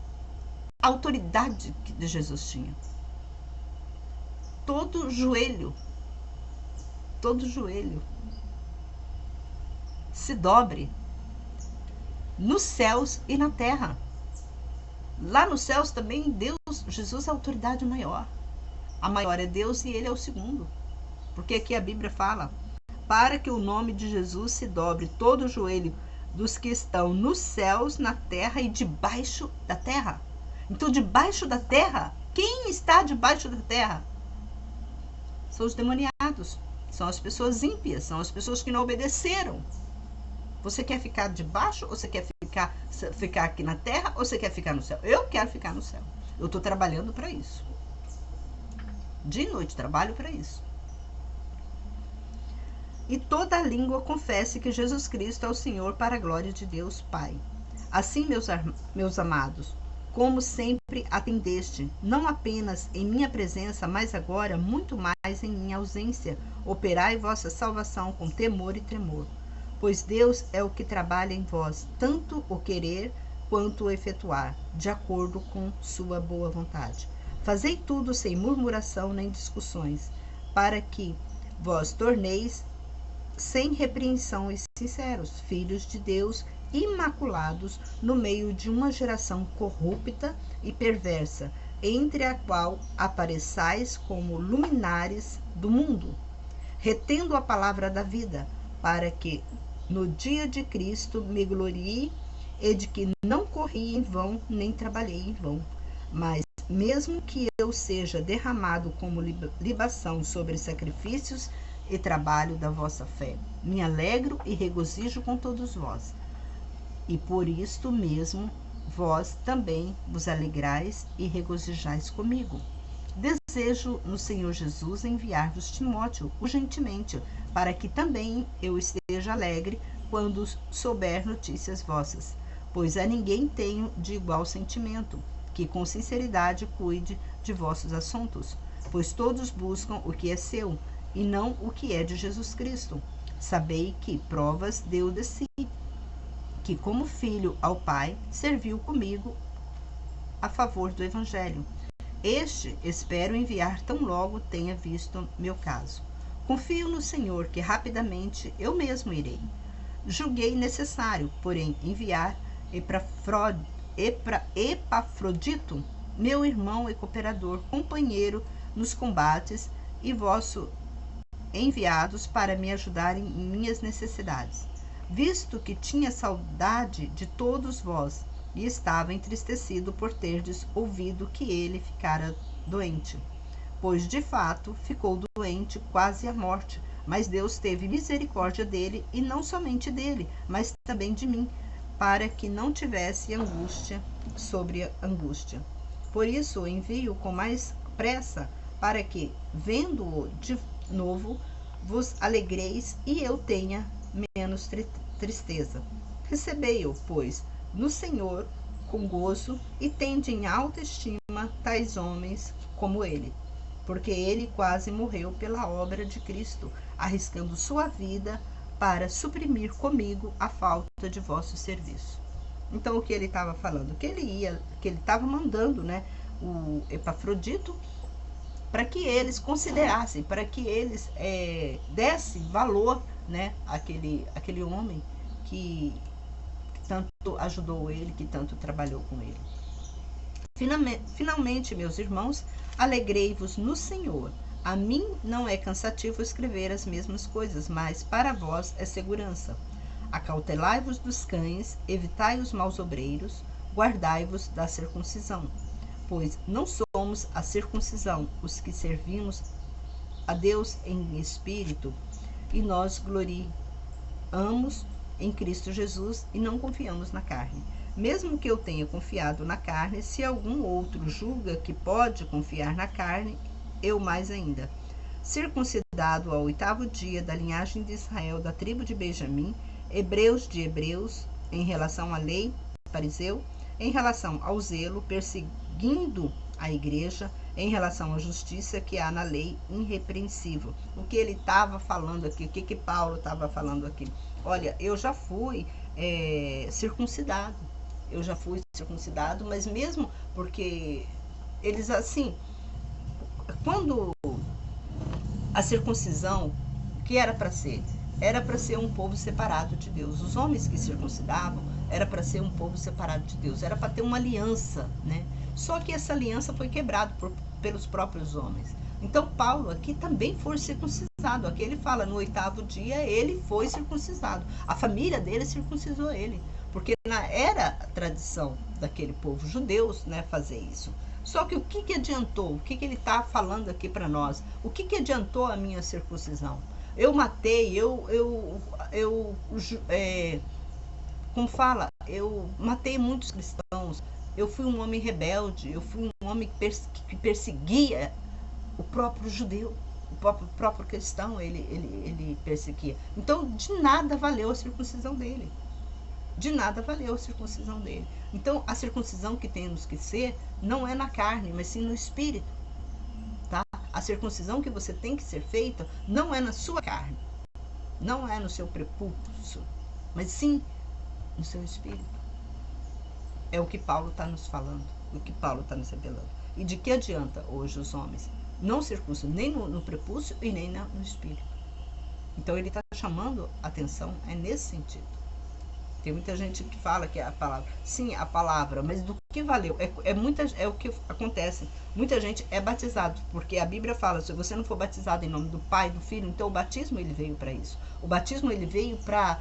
a autoridade que Jesus tinha. Todo joelho se dobre nos céus e na terra. Lá nos céus também Jesus é a autoridade maior. A maior é Deus e ele é o segundo. Porque aqui a Bíblia fala, para que o nome de Jesus se dobre todo o joelho dos que estão nos céus, na terra e debaixo da terra. Então, debaixo da terra, quem está debaixo da terra? São os demoniados, são as pessoas ímpias, são as pessoas que não obedeceram. Você quer ficar debaixo ou você quer ficar aqui na terra ou você quer ficar no céu? Eu quero ficar no céu. Eu estou trabalhando para isso. Dia e noite trabalho para isso. E toda língua confesse que Jesus Cristo é o Senhor, para a glória de Deus Pai. Assim, meus amados, como sempre atendeste, não apenas em minha presença, mas agora muito mais em minha ausência, operai vossa salvação com temor e tremor. Pois Deus é o que trabalha em vós, tanto o querer quanto o efetuar, de acordo com sua boa vontade. Fazei tudo sem murmuração nem discussões, para que vós torneis sem repreensão e sinceros, filhos de Deus, imaculados no meio de uma geração corrupta e perversa, entre a qual apareçais como luminares do mundo, retendo a palavra da vida, para que no dia de Cristo me glorie, e de que não corri em vão, nem trabalhei em vão. Mas mesmo que eu seja derramado como libação sobre sacrifícios e trabalho da vossa fé, me alegro e regozijo com todos vós. E por isto mesmo, vós também vos alegrais e regozijais comigo. Desejo no Senhor Jesus enviar-vos Timóteo urgentemente, para que também eu esteja alegre quando souber notícias vossas. Pois a ninguém tenho de igual sentimento, que com sinceridade cuide de vossos assuntos, pois todos buscam o que é seu, e não o que é de Jesus Cristo. Sabei que provas deu de si, que como filho ao Pai, serviu comigo a favor do Evangelho. Este espero enviar tão logo tenha visto meu caso. Confio no Senhor que rapidamente eu mesmo irei. Julguei necessário, porém, enviar Epafrodito, meu irmão e cooperador, companheiro nos combates, e vosso enviados para me ajudar em minhas necessidades, visto que tinha saudade de todos vós, e estava entristecido por terdes ouvido que ele ficara doente. Pois, de fato, ficou doente quase à morte, mas Deus teve misericórdia dele, e não somente dele, mas também de mim, para que não tivesse angústia sobre angústia. Por isso, envio com mais pressa, para que, vendo-o de novo, vos alegreis e eu tenha menos tristeza. Recebei-o, pois, no Senhor com gozo, e tende em alta estima tais homens como ele. porque ele quase morreu pela obra de Cristo, arriscando sua vida para suprimir comigo a falta de vosso serviço. Então, o que ele estava falando? Que ele estava mandando, né, o Epafrodito para que eles considerassem, para que eles dessem valor, né, àquele homem que tanto ajudou ele, que tanto trabalhou com ele. Finalmente, meus irmãos, alegrei-vos no Senhor. A mim não é cansativo escrever as mesmas coisas, mas para vós é segurança. Acautelai-vos dos cães, evitai os maus obreiros, guardai-vos da circuncisão. Pois não somos a circuncisão os que servimos a Deus em espírito, e nós gloriamos em Cristo Jesus e não confiamos na carne. Mesmo que eu tenha confiado na carne, se algum outro julga que pode confiar na carne, eu mais ainda. Circuncidado ao 8º dia, da linhagem de Israel, da tribo de Benjamim, hebreus de hebreus, em relação à lei, fariseu, em relação ao zelo, perseguindo a igreja, em relação à justiça que há na lei, irrepreensível. O que ele estava falando aqui, o que Paulo estava falando aqui? Olha, eu já fui circuncidado. Eu já fui circuncidado, mas mesmo porque eles assim, quando a circuncisão, que era para ser? Era para ser um povo separado de Deus. Os homens que circuncidavam era para ser um povo separado de Deus. Era para ter uma aliança, né? Só que essa aliança foi quebrada pelos próprios homens. Então Paulo aqui também foi circuncisado. Aqui ele fala, no 8º dia ele foi circuncisado. A família dele circuncisou ele. Porque era a tradição daquele povo judeus, né, fazer isso. Só que o que adiantou? O que ele está falando aqui para nós? O que adiantou a minha circuncisão? Eu matei, como fala, eu matei muitos cristãos, eu fui um homem rebelde, eu fui um homem que perseguia o próprio judeu, o próprio cristão, ele perseguia. Então, de nada valeu a circuncisão dele. De nada valeu a circuncisão dele. Então, a circuncisão que temos que ser não é na carne, mas sim no espírito. Tá? A circuncisão que você tem que ser feita não é na sua carne, não é no seu prepúcio, mas sim no seu espírito. É o que Paulo está nos falando, o que Paulo está nos revelando. E de que adianta hoje os homens não circuncidam nem no prepúcio e nem no espírito? Então, ele está chamando atenção, nesse sentido. Tem muita gente que fala que é a palavra. Sim, a palavra, mas do que valeu? É o que acontece. Muita gente é batizado, porque a Bíblia fala, se você não for batizado em nome do Pai, do Filho, então o batismo ele veio para isso. O batismo ele veio para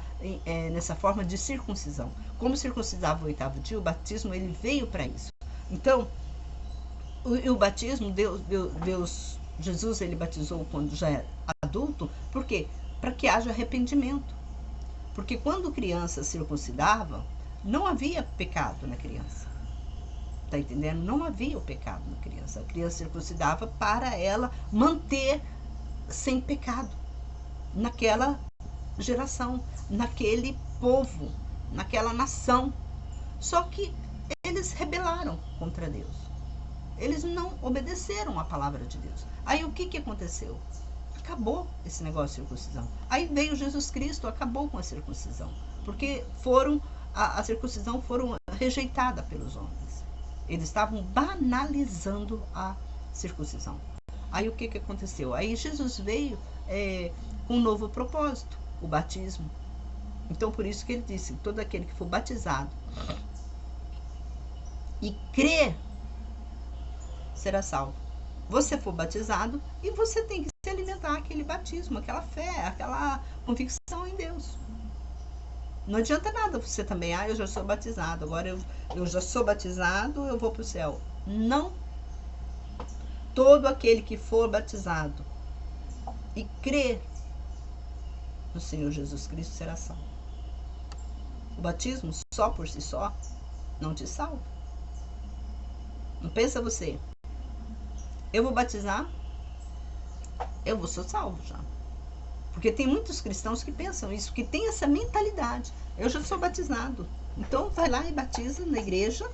nessa forma de circuncisão. Como circuncidava o 8º dia, o batismo ele veio para isso. Então, o batismo, Jesus ele batizou quando já era adulto, por quê? Para que haja arrependimento. Porque quando criança circuncidava, não havia pecado na criança. Tá entendendo? Não havia o pecado na criança. A criança circuncidava para ela manter sem pecado naquela geração, naquele povo, naquela nação. Só que eles rebelaram contra Deus. Eles não obedeceram à palavra de Deus. Aí o que aconteceu? Acabou esse negócio de circuncisão. Aí veio Jesus Cristo, acabou com a circuncisão. Porque a circuncisão foram rejeitada pelos homens. Eles estavam banalizando a circuncisão. Aí o que aconteceu? Aí Jesus veio com um novo propósito, o batismo. Então por isso que ele disse, todo aquele que for batizado e crer será salvo. Você for batizado e você tem que se alimentar aquele batismo, aquela fé, aquela convicção em Deus. Não adianta nada você também, eu já sou batizado, agora eu já sou batizado, eu vou para o céu. Não. Todo aquele que for batizado e crer no Senhor Jesus Cristo será salvo. O batismo só por si só não te salva. Não pensa você, eu vou batizar, eu sou salvo já. Porque tem muitos cristãos que pensam isso, que tem essa mentalidade. Eu já sou batizado. Então vai lá e batiza na igreja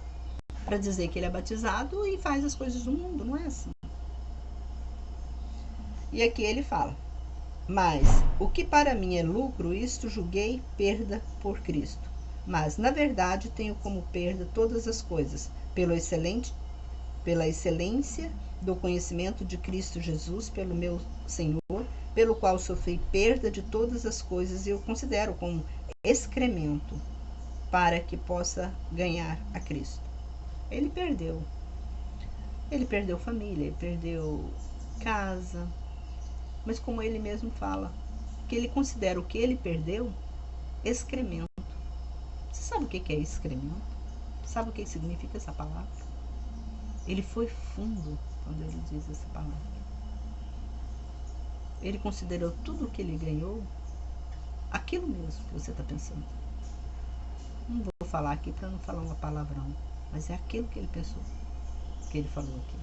para dizer que ele é batizado e faz as coisas do mundo. Não é assim. E aqui ele fala: mas o que para mim é lucro, isto julguei perda por Cristo. Mas, na verdade, tenho como perda todas as coisas, pela excelência do conhecimento de Cristo Jesus, pelo meu Senhor, pelo qual sofri perda de todas as coisas e eu considero como excremento, para que possa ganhar a Cristo. Ele perdeu família, ele perdeu casa, mas como ele mesmo fala, que ele considera o que ele perdeu excremento. Você sabe o que é excremento? Sabe o que significa essa palavra? Ele foi fundo quando ele diz essa palavra. Ele considerou tudo o que ele ganhou aquilo mesmo que você está pensando. Não vou falar aqui para não falar uma palavrão, mas é aquilo que ele pensou, que ele falou aqui.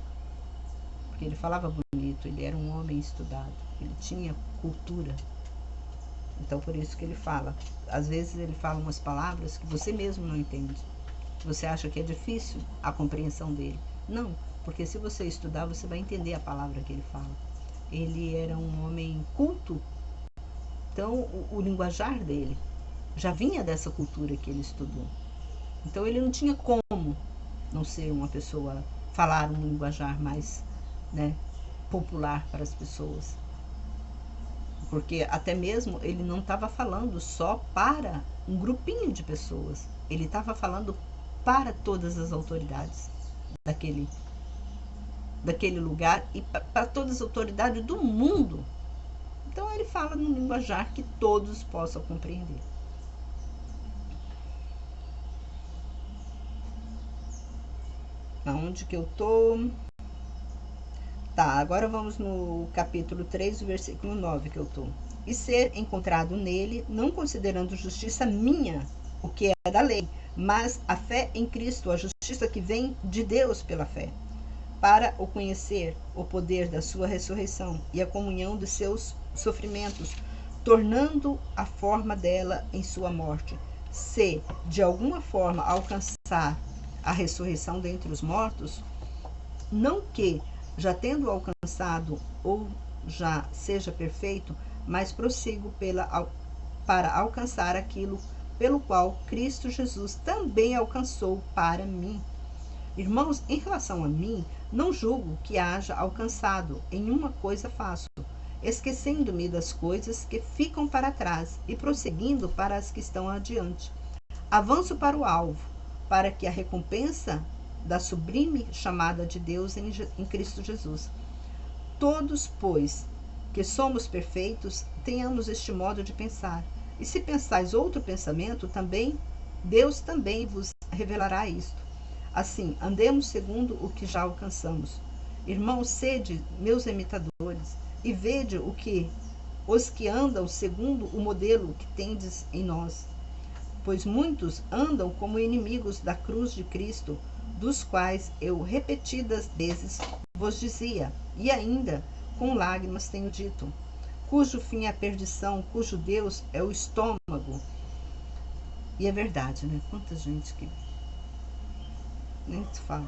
Porque ele falava bonito, ele era um homem estudado, ele tinha cultura. Então, por isso que ele fala. Às vezes ele fala umas palavras que você mesmo não entende. Você acha que é difícil a compreensão dele. Não, porque se você estudar, você vai entender a palavra que ele fala. Ele era um homem culto. Então, o linguajar dele já vinha dessa cultura que ele estudou. Então, ele não tinha como não ser uma pessoa, falar um linguajar mais, né, popular para as pessoas. Porque até mesmo ele não estava falando só para um grupinho de pessoas. Ele estava falando para todas as autoridades daquele lugar e para todas as autoridades do mundo. Então ele fala num linguajar que todos possam compreender. Aonde que eu tô? Tá, agora vamos no capítulo 3, versículo 9 que eu tô. E ser encontrado nele, não considerando justiça minha, o que é da lei, mas a fé em Cristo, a justiça que vem de Deus pela fé, para o conhecer o poder da sua ressurreição e a comunhão de seus sofrimentos, tornando a forma dela em sua morte, se de alguma forma alcançar a ressurreição dentre os mortos, não que já tendo alcançado ou já seja perfeito, mas prossigo para alcançar aquilo pelo qual Cristo Jesus também alcançou para mim. Irmãos, em relação a mim, não julgo que haja alcançado, em uma coisa faço, esquecendo-me das coisas que ficam para trás e prosseguindo para as que estão adiante. Avanço para o alvo, para que a recompensa da sublime chamada de Deus em Cristo Jesus. Todos, pois, que somos perfeitos, tenhamos este modo de pensar. E se pensais outro pensamento, também, Deus também vos revelará isto. Assim, andemos segundo o que já alcançamos. Irmãos, sede meus imitadores, e vede os que andam segundo o modelo que tendes em nós. Pois muitos andam como inimigos da cruz de Cristo, dos quais eu repetidas vezes vos dizia, e ainda com lágrimas tenho dito, cujo fim é a perdição, cujo Deus é o estômago. E é verdade, né? Quanta gente que nem se fala.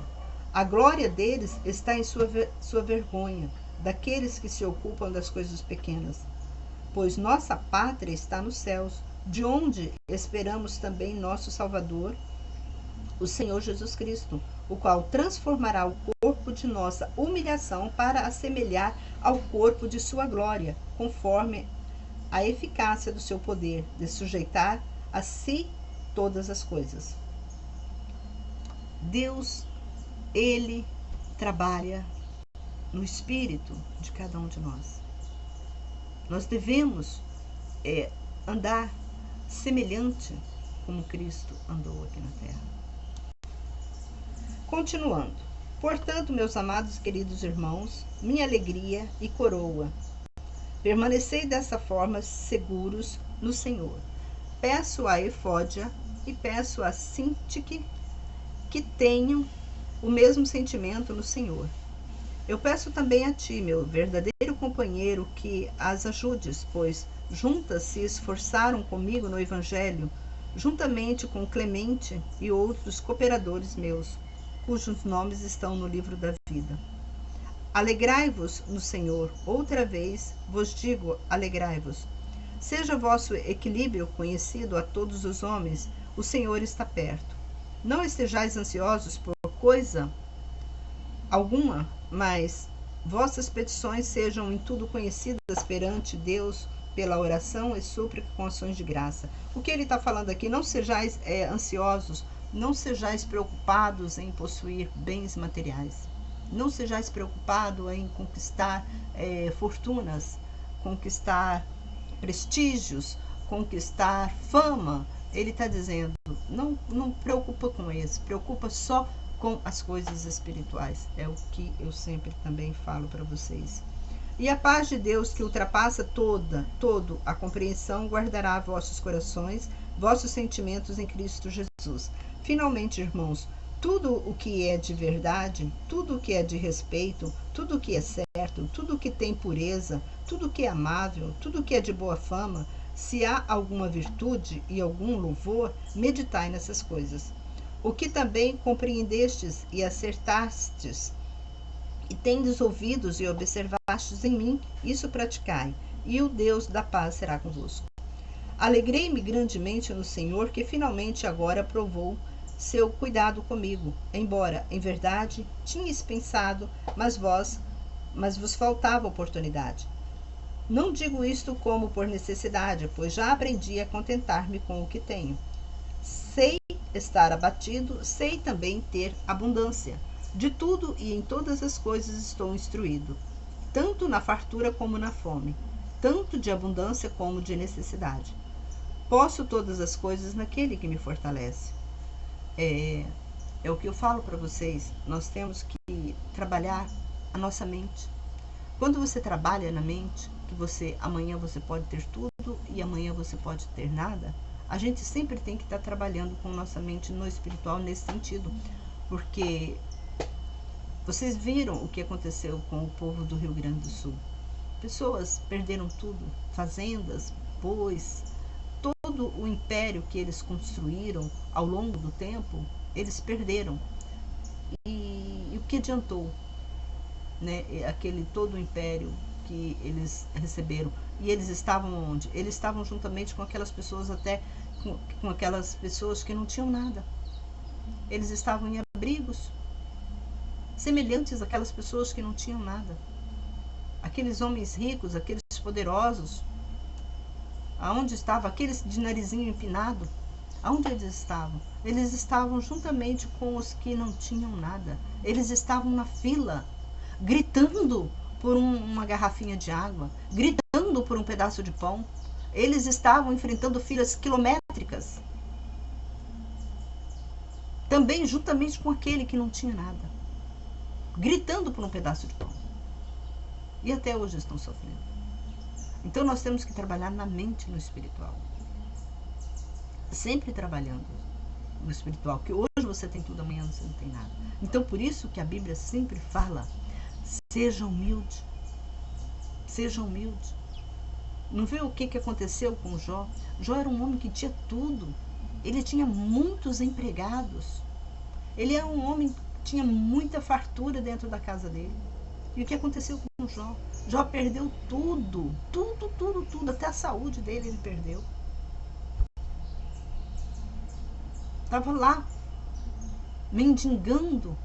A glória deles está em sua vergonha, daqueles que se ocupam das coisas pequenas. Pois nossa pátria está nos céus, de onde esperamos também nosso Salvador, o Senhor Jesus Cristo, o qual transformará o corpo de nossa humilhação para assemelhar ao corpo de sua glória, conforme a eficácia do seu poder de sujeitar a si todas as coisas. Deus, Ele trabalha no espírito de cada um de nós. Nós devemos andar semelhante como Cristo andou aqui na terra. Continuando. Portanto, meus amados e queridos irmãos, minha alegria e coroa, permanecei dessa forma seguros no Senhor. Peço a Efódia e peço a Sintique que tenham o mesmo sentimento no Senhor. Eu peço também a ti, meu verdadeiro companheiro, que as ajudes, pois juntas se esforçaram comigo no Evangelho, juntamente com Clemente e outros cooperadores meus, cujos nomes estão no livro da vida. Alegrai-vos no Senhor. Outra vez vos digo, alegrai-vos. Seja vosso equilíbrio conhecido a todos os homens, o Senhor está perto. Não estejais ansiosos por coisa alguma, mas vossas petições sejam em tudo conhecidas perante Deus pela oração e súplica com ações de graça. O que ele está falando aqui? Não sejais ansiosos, não sejais preocupados em possuir bens materiais. Não sejais preocupados em conquistar fortunas, conquistar prestígios, conquistar fama. Ele está dizendo, não preocupa com isso, preocupa só com as coisas espirituais. É o que eu sempre também falo para vocês. E a paz de Deus, que ultrapassa toda a compreensão, guardará vossos corações, vossos sentimentos em Cristo Jesus. Finalmente, irmãos, tudo o que é de verdade, tudo o que é de respeito, tudo o que é certo, tudo o que tem pureza, tudo o que é amável, tudo o que é de boa fama, se há alguma virtude e algum louvor, meditai nessas coisas. O que também compreendestes e acertastes, e tendes ouvidos e observastes em mim, isso praticai, e o Deus da paz será convosco. Alegrei-me grandemente no Senhor, que finalmente agora provou seu cuidado comigo, embora, em verdade, tinhas pensado, mas vos faltava oportunidade. Não digo isto como por necessidade, pois já aprendi a contentar-me com o que tenho. Sei estar abatido, sei também ter abundância. De tudo e em todas as coisas estou instruído, tanto na fartura como na fome, tanto de abundância como de necessidade. Posso todas as coisas naquele que me fortalece. É o que eu falo para vocês, nós temos que trabalhar a nossa mente. Quando você trabalha na mente, que amanhã você pode ter tudo e amanhã você pode ter nada, a gente sempre tem que estar trabalhando com nossa mente no espiritual nesse sentido, porque vocês viram o que aconteceu com o povo do Rio Grande do Sul. Pessoas perderam tudo, fazendas, bois, todo o império que eles construíram ao longo do tempo, eles perderam. E o que adiantou, né? Aquele todo o império que eles receberam. E eles estavam onde? Eles estavam juntamente com aquelas pessoas, até com aquelas pessoas que não tinham nada. Eles estavam em abrigos, semelhantes àquelas pessoas que não tinham nada. Aqueles homens ricos, aqueles poderosos, aonde estavam aqueles de narizinho empinado? Aonde eles estavam? Eles estavam juntamente com os que não tinham nada. Eles estavam na fila, gritando por uma garrafinha de água, gritando por um pedaço de pão. Eles estavam enfrentando filas quilométricas, também juntamente com aquele que não tinha nada, gritando por um pedaço de pão. E até hoje estão sofrendo. Então nós temos que trabalhar na mente, no espiritual. Sempre trabalhando no espiritual, que hoje você tem tudo, amanhã você não tem nada. Então por isso que a Bíblia sempre fala, seja humilde. Seja humilde. Não vê o que aconteceu com Jó? Jó era um homem que tinha tudo. Ele tinha muitos empregados. Ele era um homem que tinha muita fartura dentro da casa dele. E o que aconteceu com Jó? Jó perdeu tudo. Tudo. Até a saúde dele ele perdeu. Estava lá, mendigando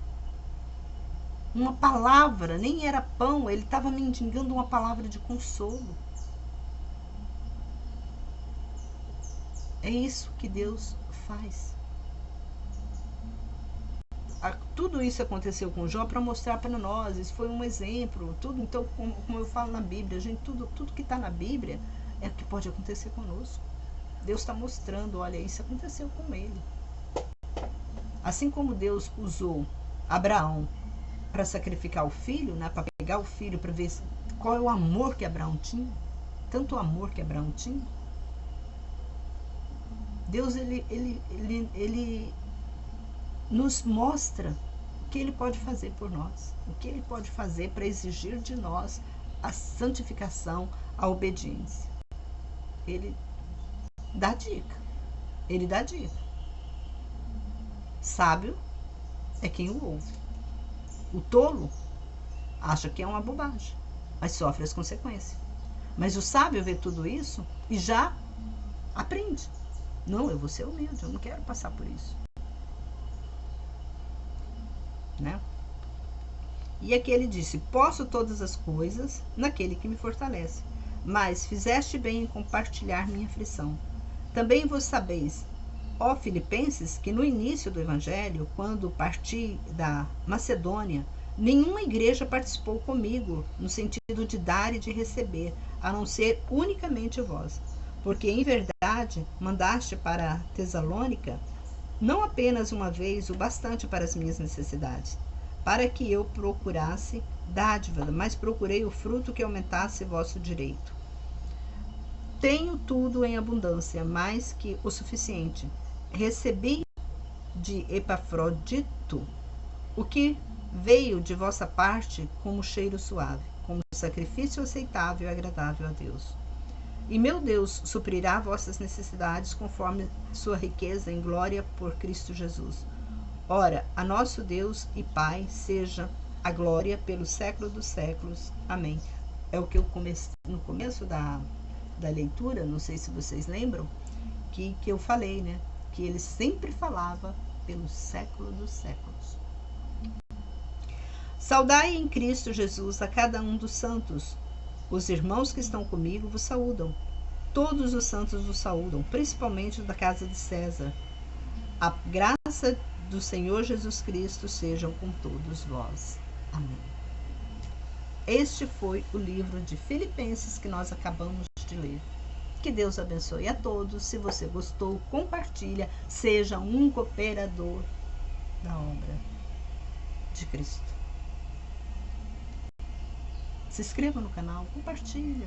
uma palavra, nem era pão, ele estava mendigando uma palavra de consolo. É isso que Deus faz. Tudo isso aconteceu com Jó para mostrar para nós, isso foi um exemplo, tudo. Então, como eu falo na Bíblia, gente, tudo que está na Bíblia é o que pode acontecer conosco. Deus está mostrando, olha, isso aconteceu com ele. Assim como Deus usou Abraão para sacrificar o filho, né, para pegar o filho, para ver qual é o amor que Abraão tinha, tanto amor que Abraão tinha. Deus ele nos mostra o que ele pode fazer por nós, o que ele pode fazer para exigir de nós a santificação, a obediência. Ele dá dica. Ele dá dica. Sábio é quem o ouve. O tolo acha que é uma bobagem, mas sofre as consequências. Mas o sábio vê tudo isso e já aprende. Não, eu vou ser humilde, eu não quero passar por isso. Né? E aqui ele disse: posso todas as coisas naquele que me fortalece. Mas fizeste bem em compartilhar minha aflição. Também vos sabeis, ó Filipenses, que no início do Evangelho, quando parti da Macedônia, nenhuma igreja participou comigo no sentido de dar e de receber, a não ser unicamente vós. Porque em verdade mandaste para Tesalônica não apenas uma vez o bastante para as minhas necessidades, para que eu procurasse dádiva, mas procurei o fruto que aumentasse vosso direito. Tenho tudo em abundância, mais que o suficiente. Recebi de Epafrodito o que veio de vossa parte como cheiro suave, como sacrifício aceitável e agradável a Deus. E meu Deus suprirá vossas necessidades conforme sua riqueza em glória por Cristo Jesus. Ora, a nosso Deus e Pai seja a glória pelos séculos dos séculos. Amém. É o que eu comecei no começo da leitura, não sei se vocês lembram, que eu falei, né? Que ele sempre falava pelo século dos séculos. Saudai em Cristo Jesus a cada um dos santos. Os irmãos que estão comigo vos saúdam. Todos os santos vos saúdam, principalmente os da casa de César. A graça do Senhor Jesus Cristo sejam com todos vós. Amém. Este foi o livro de Filipenses que nós acabamos de ler. Que Deus abençoe a todos. Se você gostou, compartilha. Seja um cooperador da obra de Cristo. Se inscreva no canal,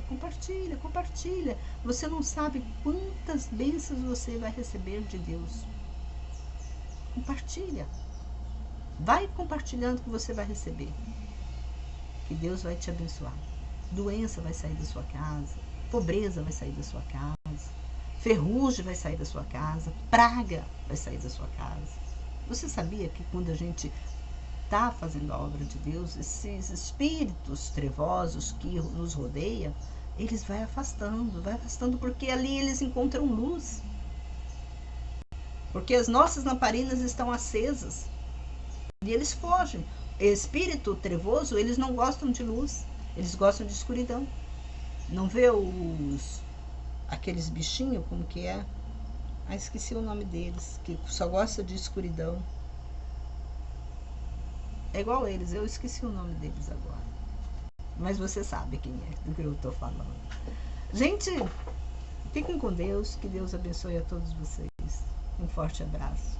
compartilha. Você não sabe quantas bênçãos você vai receber de Deus. Compartilha. Vai compartilhando que você vai receber. Que Deus vai te abençoar. Doença vai sair da sua casa. Pobreza vai sair da sua casa. Ferrugem vai sair da sua casa. Praga vai sair da sua casa. Você sabia que quando a gente está fazendo a obra de Deus, esses espíritos trevosos que nos rodeiam, eles vai afastando, porque ali eles encontram luz. Porque as nossas lamparinas estão acesas e eles fogem. Espírito trevoso, eles não gostam de luz, eles gostam de escuridão. Não vê aqueles bichinhos, como que é? Esqueci o nome deles, que só gosta de escuridão. É igual eles, eu esqueci o nome deles agora. Mas você sabe quem é, do que eu estou falando. Gente, fiquem com Deus, que Deus abençoe a todos vocês. Um forte abraço.